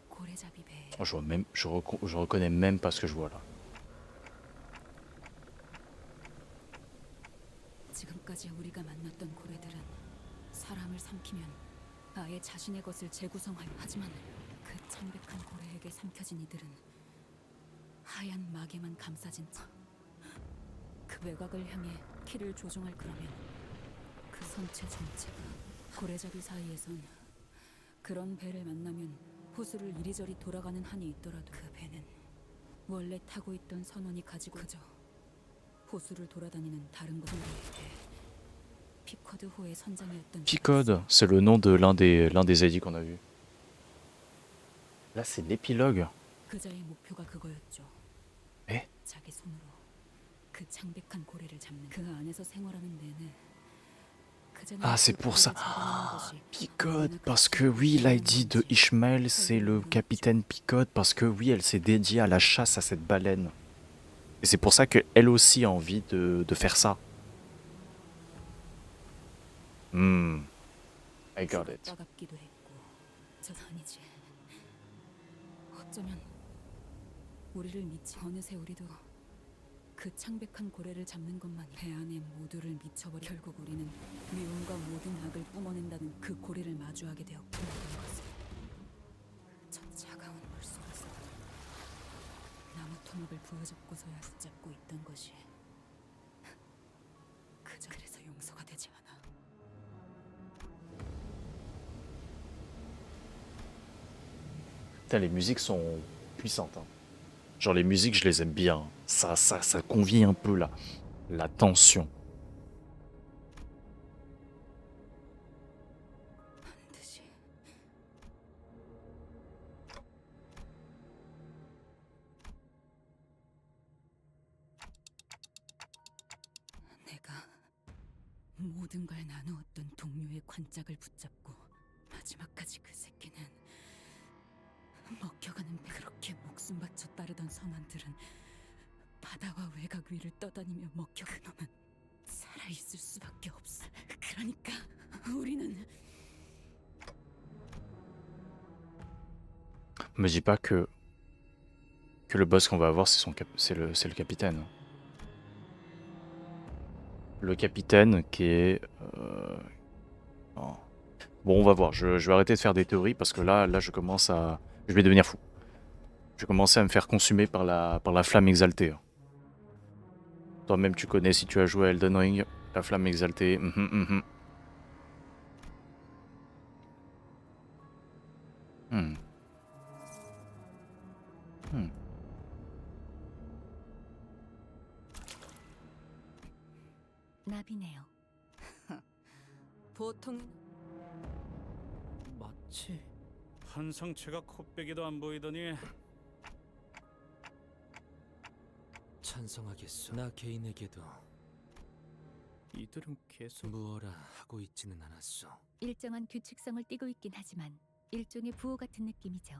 고래잡이 배예요.
Oh, je reconnais même pas ce que je vois là.
지금까지 우리가 만났던 고래들은 사람을 삼키면 아예 자신의 것을 재구성할 하지만 그 창백한 고래에게 삼켜진 이들은 하얀 막에만 감싸진 그 외곽을 향해 키를 조종할 거라면 그 선체 전체가 고래잡이 사이에선 그런 배를 만나면 호수를 이리저리 돌아가는 한이 있더라도 그 배는 원래 타고 있던 선원이 가지고 그저 호수를 돌아다니는 다른 것은 피커드호의 선장이었던
Picode, c'est le nom de l'un des édits qu'on a vu. Là, c'est l'épilogue.
그자의 목표가 그거였죠.
에?
자기 손으로 그 창백한 고래를 잡는 그 안에서 생활하는 내내
Ah, c'est pour ça. Picode, parce que oui, l'ID de Ishmael, c'est le capitaine Picode, parce que oui, elle s'est dédiée à la chasse à cette baleine. Et c'est pour ça qu'elle aussi a envie de faire ça. I got it.
따갑기도 했고 저 아니지. 어쩌면 우리를 미치 어느새 우리도 그 창백한 고래를 잡는 것만이 배 안에 모두를 미쳐버려 결국 우리는 미움과 모든 악을 뿜어낸다는 그 고래를 마주하게 되었고 모든 것을 저 차가운 물속에서 나무 토막을 부여잡고서야 붙잡고 있던 것이 그래서 용서가 되지 않아.
Putain, les musiques sont puissantes. Hein. Genre les musiques, je les aime bien. Ça convient un peu la tension.
반드시 내가 모든 걸 나누었던 동료의 관짝을 붙잡고 마지막까지 그 새끼는 먹혀가는 배 그렇게 목숨 바쳐 따르던 선원들은 바다와 외곽 위를 떠다니며 먹혀 그놈은 살아있을 수밖에 없어. 그러니까 우리는
Me dis pas que le boss qu'on va avoir, c'est le capitaine. Le capitaine qui est... oh. Bon, on va voir. Je vais arrêter de faire des théories parce que là je commence à... Je vais devenir fou. Je vais commencer à me faire consumer par la flamme exaltée. Toi-même, tu connais si tu as joué à Elden Ring, la flamme exaltée.
나비네요.
보통
맞지? 한 상체가 코빼기도 안 보이더니
찬성하겠소. 나 개인에게도
이들은 계속
무어라 하고 있지는 않았소.
일정한 규칙성을 띠고 있긴 하지만 일종의 부호 같은 느낌이죠.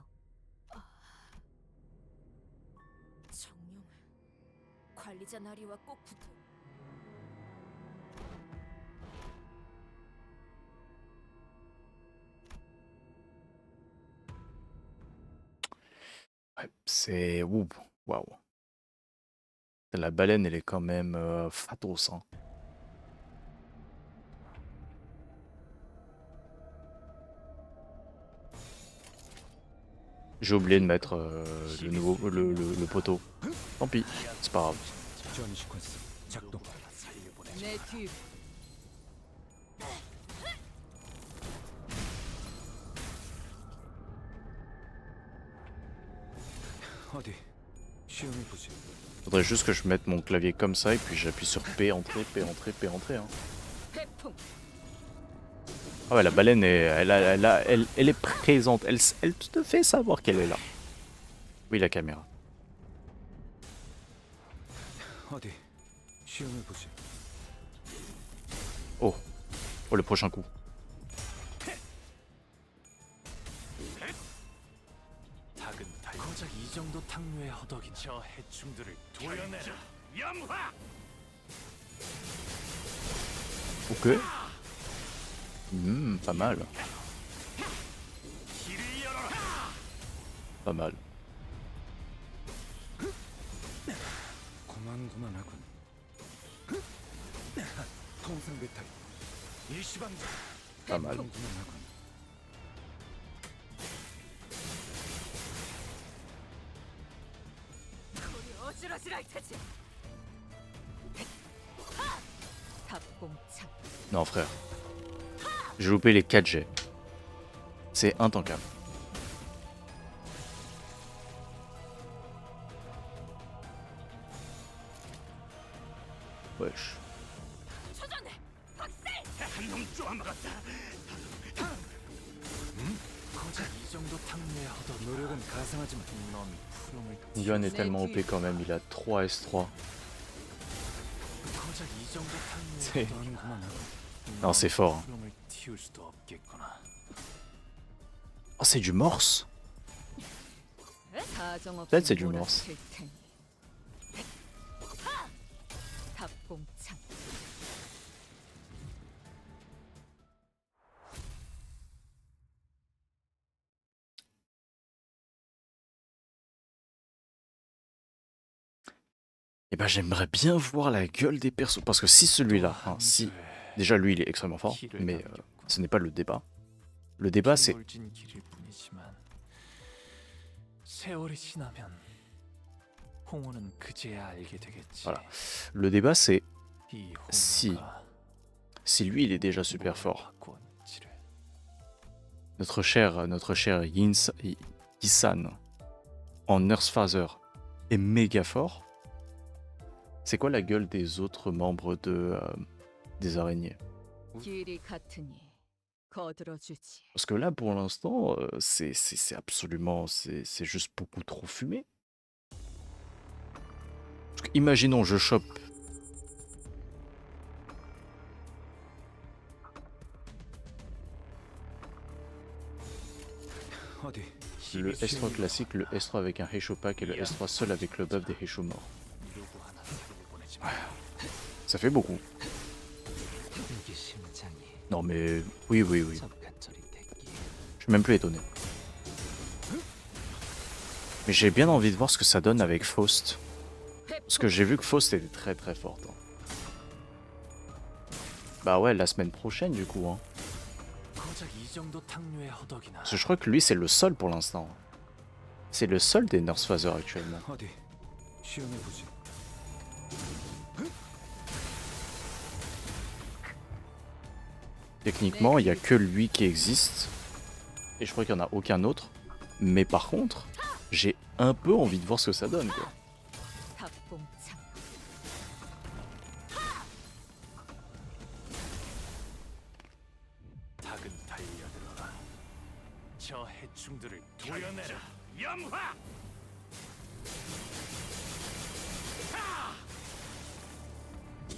정령 관리자 나리와 꼭 붙어.
Ouais, c'est... Ouh, waouh. La baleine, elle est quand même fatos. Hein. J'ai oublié de mettre le poteau. Tant pis, c'est pas grave.
지원 시퀀스 작동.
내 뒤.
어디 시험해 보지.
Faudrait juste que je mette mon clavier comme ça et puis j'appuie sur P, entrée, P, entrée, P, entrée. Hein.
회풍.
Ah ouais, la baleine, elle est présente. Elle te fait savoir qu'elle est là. Oui, la caméra.
어디 시험해 보지.
Oh. Oh, le prochain coup.
고작 이 정도 탕류의 허덕이 저 해충들을 도려내라. 염화!
Ok. Pas mal. Pas mal.
고만고만하군. 통상 배탈. 일시방지.
Pas mal.
고만고만하군.
우리 어지러지랄 테지. 답공창.
Non, frère. J'ai loupé les 4 jets. C'est intankable. Wesh.
초전해. 박살.
한놈 쪼아먹었다.
고작 이 정도 탕류의 허덕이
노력은 가상하지만
놈이 푸름을
Gun est tellement OP quand même, il a 3 S3.
고작 이 정도
C'est-
탕류의 허덕이
고만고만하군.
Non, c'est fort. Hein.
푸름을 틔울 수도 없겠구나.
Oh, c'est du morse.
Peut-être
c'est du morse.
답공창.
Eh ben, j'aimerais bien voir la gueule des persos. Parce que si celui-là, hein, si. Déjà, lui, il est extrêmement fort. Mais ce n'est pas le débat. Le débat, c'est.
멀진 길일 뿐이지만 세월이 지나면 홍호는 그제야 알게 되겠지.
Voilà. Le débat, c'est
이
si.
홍호가
Si lui, il est déjà super
뭐를
fort.
바꾸었는지를.
Notre cher Yisan en Nurse Father est méga fort. C'est quoi la gueule des autres membres des araignées?
길이 같으니 거들어주지.
Parce que là, pour l'instant, c'est absolument... C'est juste beaucoup trop fumé. Parce que, imaginons, je chope...
어디
Le S3 classique, le S3 avec un Heisho Pack et le S3 seul avec le buff des Heisho morts.
누구 하나 소리를 보내지 마.
Ça fait beaucoup.
이게 심장이
Non mais... Oui.
접간절이 됐기에
Je suis même plus étonné. Mais j'ai bien envie de voir ce que ça donne avec Faust. Parce que j'ai vu que Faust était très très forte. Hein. Bah ouais, la semaine prochaine du coup. Hein.
고작 이 정도 탕류의 허덕이나.
Parce que je crois que lui c'est le seul pour l'instant. C'est le seul des Nurse Father actuellement.
어디 시험해 보지.
Techniquement, il n'y a que lui qui existe. Et je crois qu'il n'y en a aucun autre. Mais par contre, j'ai un peu envie de voir ce que ça donne. Quoi.
답공창.
닭은 달려들어라. 저 해충들을 도려내라. 염화!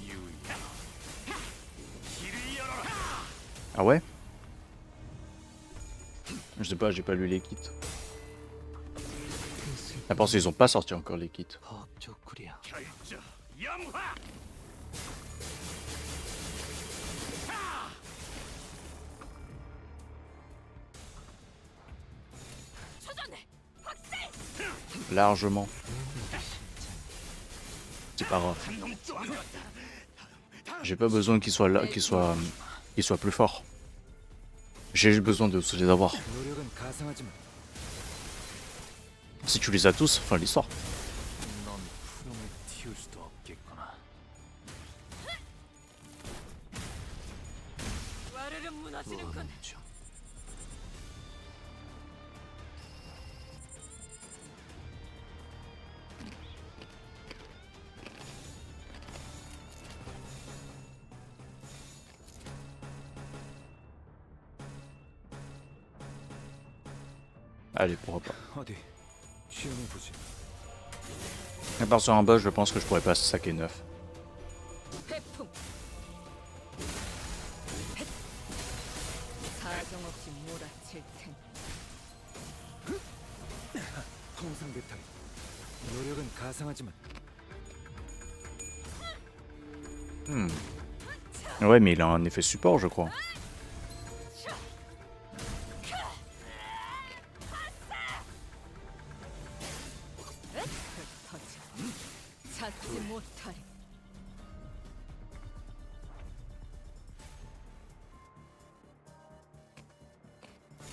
유야. 길을 열어라.
Ah ouais? Je sais pas, j'ai pas lu les kits. Ah, parce qu'ils ont pas sorti encore les kits.
법조구리야.
결정. 염화!
초전해. 박살.
Largement. C'est pas grave.
한놈 쪼아먹었다.
J'ai pas besoin qu'il soit là, qu'il soit plus fort. J'ai juste besoin de tous les avoir.
노력은 가상하지만
Si tu les as tous, fin de l'histoire.
넌 푸름을 틔울 수도 없겠구나.
와르르 무너지는군.
원주.
Allez, pourquoi pas.
어디 시험해 보지.
À part sur un boss, je pense que je pourrais pas saquer 9.
회풍. 사정없이 몰아칠 텐.
통상 배탈. 노력은 가상하지만
Ouais, mais il a un effet support, je crois.
찾지 못하리.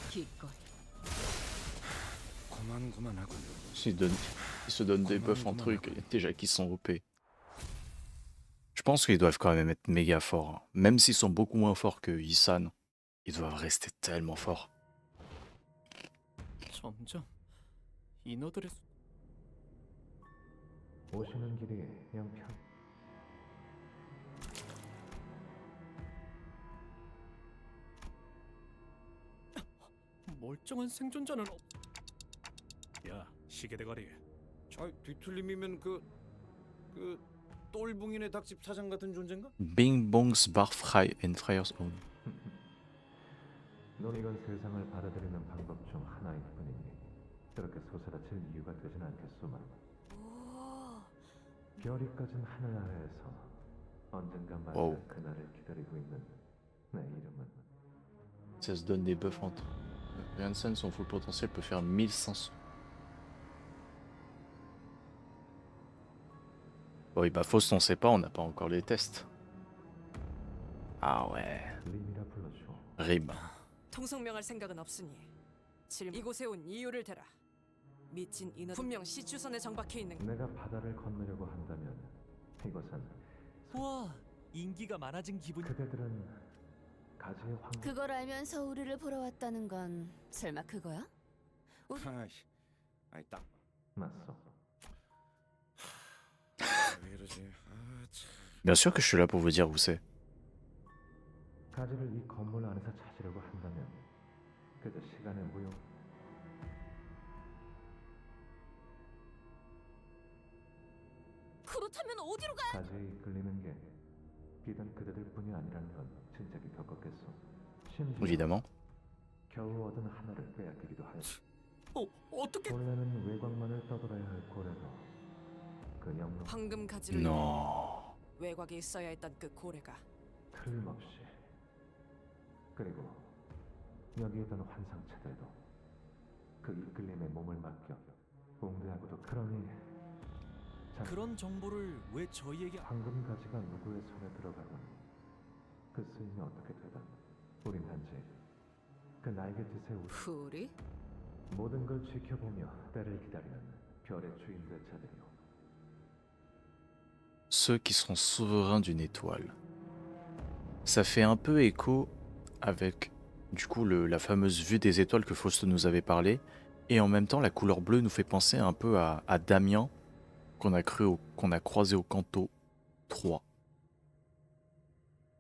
기꺼이.
고만고만하군.
Ils se donnent des buffs en truc, déjà qui sont OP. Je pense qu'ils doivent quand même être méga forts. Hein. Même s'ils sont beaucoup moins forts que Isan, ils doivent rester tellement forts.
점점 인어들의
오시는 길이 영 편.
멀쩡한 생존자는 없.
야, 시계 대가리.
아, 뒤틀림이면 그 똘붕이네 닭집 사장 같은 존재인가?
Bing Bongs Bar Fry and Fryers Own.
넌 이건 세상을 받아들이는 방법 중 하나일 뿐이니 그렇게 소스라칠 이유가 되진 않겠소만. 별이 꺼진 하늘 아래에서 언젠가 맞을 그날을 기다리고 있는 내 이름은.
Ça se donne des buffs entre. Hansen, son full potentiel peut faire 1500. Oui, bah Faust, on sait pas, on n'a pas encore les tests. Ah ouais.
림이라 불러줘.
Rib.
통성명할 생각은 없으니 이곳에 온 이유를 대라. 미친 인어 분명 시추선에 정박해 있는.
내가 바다를 건너려고 한다면 이곳은
우와, 인기가 많아진 기분.
그대들은 가지의 황금.
그걸 알면서 우리를 보러 왔다는 건 설마 그거야?
아이씨, 아이 딱
맞소.
왜 이러지? 아 참.
Bien sûr que je suis là pour vous dire où c'est.
가지를 이 건물 안에서 찾으려고 한다면 그저 시간의 무용.
그렇다면 어디로 가?
가지에 이끌리는 게 비단 그대들뿐이 아니라는 건 진작에 겪었겠소. 심지어
Évidemment.
겨우 얻은 하나를 빼앗기기도 하였소.
어떻게?
원래는 외곽만을 떠돌아야 할 고래도 그 영롱
황금 가지를
Non.
외곽에 있어야 했던 그 고래가
틀림없이. 그리고 여기 있던 환상체들도 그 이끌림에 몸을 맡겨 웅대하고도. 그러니
그런 정보를 왜 저희에게?
황금 가지가 누구의 손에 들어가건 그 쓰임이 어떻게 되든 우린 단지 그 날개 뜻에
우리?
모든 걸 지켜보며 때를 기다리는 별의 주인 될 자들이요.
Ceux qui sont souverains d'une étoile. Ça fait un peu écho avec, du coup, la fameuse vue des étoiles que Faust nous avait parlé. Et en même temps, la couleur bleue nous fait penser un peu à Damien, qu'on a croisé au canto 3.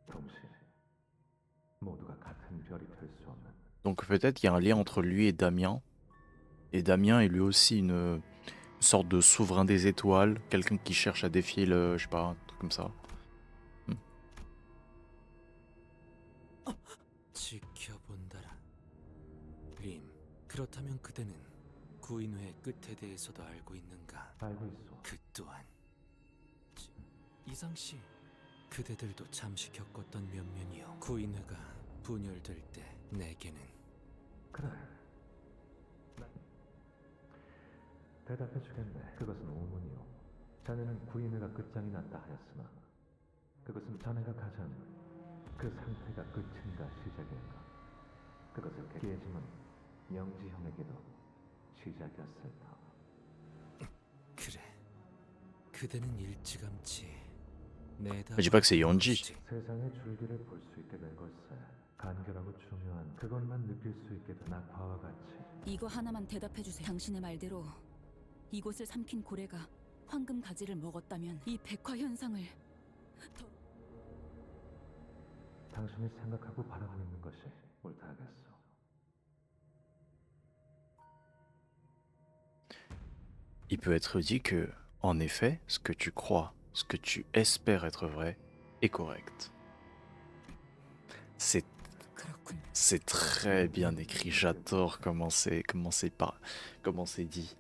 동시에 모두가 같은 별이 될 수 없는.
Donc peut-être qu'il y a un lien entre lui et Damien. Et Damien est lui aussi une sorte de souverain des étoiles, quelqu'un qui cherche à défier le, je sais pas, un truc comme ça.
지켜본다라. 림, 그렇다면 그대는 구인회의 끝에 대해서도 알고 있는가?
알고 있어.
그 또한 이상 씨, 그대들도 잠시 겪었던 면면이요. 구인회가 분열될 때 내게는
그래. 대답해 주겠네. 그것은 오문이요. 자네는 구인회가 끝장이 났다 하였으나 그것은 자네가 가진 그 상태가 끝인가 시작인가. 그것을 깨짐은 영지형에게도 시작이었을 터.
그래. 그대는 일찌감치 내다.
Je dis pas que c'est Yonji.
세상의 줄기를 볼 수 있게 된 걸세. 간결하고 중요한 그것만 느낄 수 있게 된 낙화와 같이.
이거 하나만 대답해 주세요. 당신의 말대로 이곳을 삼킨 고래가 황금 가지를 먹었다면 이 백화 현상을
당신이 생각하고 바라고 있는 것이 옳다 하겠소.
il peut être dit que, en effet, ce que tu crois, ce que tu espères être vrai, est correct. C'est
그렇군.
c'est très bien écrit. J'adore comment c'est dit.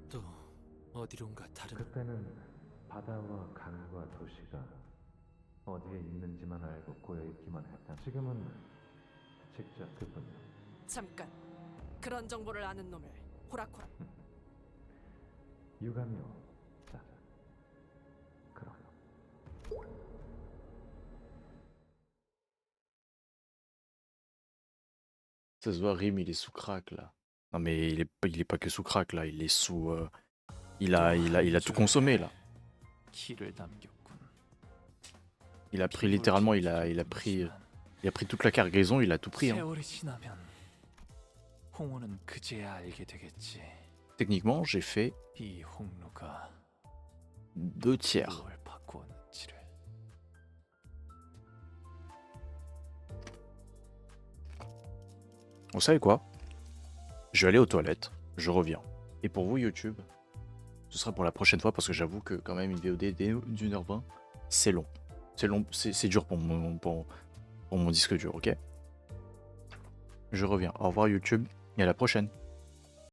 또 어디론가 다른
그때는 바다와 강과 도시가 어디에 있는지만 알고 꼬여있기만 했다. 지금은 직접 그뿐이야.
잠깐. 그런 정보를 아는 놈을 호락호락.
유감이요. 자, 그럼.
Ça se voit, Rim, il est sous crack là. Non mais il est pas que sous crack là, il est sous. Il a tout consommé là.
길을 남겼군.
Il a pris littéralement, il a pris toute la cargaison, il a tout pris. Hein.
세월이 지나면 홍우는 그제야 알게 되겠지.
Techniquement, j'ai fait
이 홍루가
2/3.
무엇을 바꾸었는지를.
Vous savez quoi? Je vais aller aux toilettes, je reviens. Et pour vous YouTube, ce sera pour la prochaine fois parce que j'avoue que quand même une VOD d'1h20, c'est long. C'est long, c'est dur pour mon disque dur, ok? Je reviens. Au revoir YouTube et à la prochaine.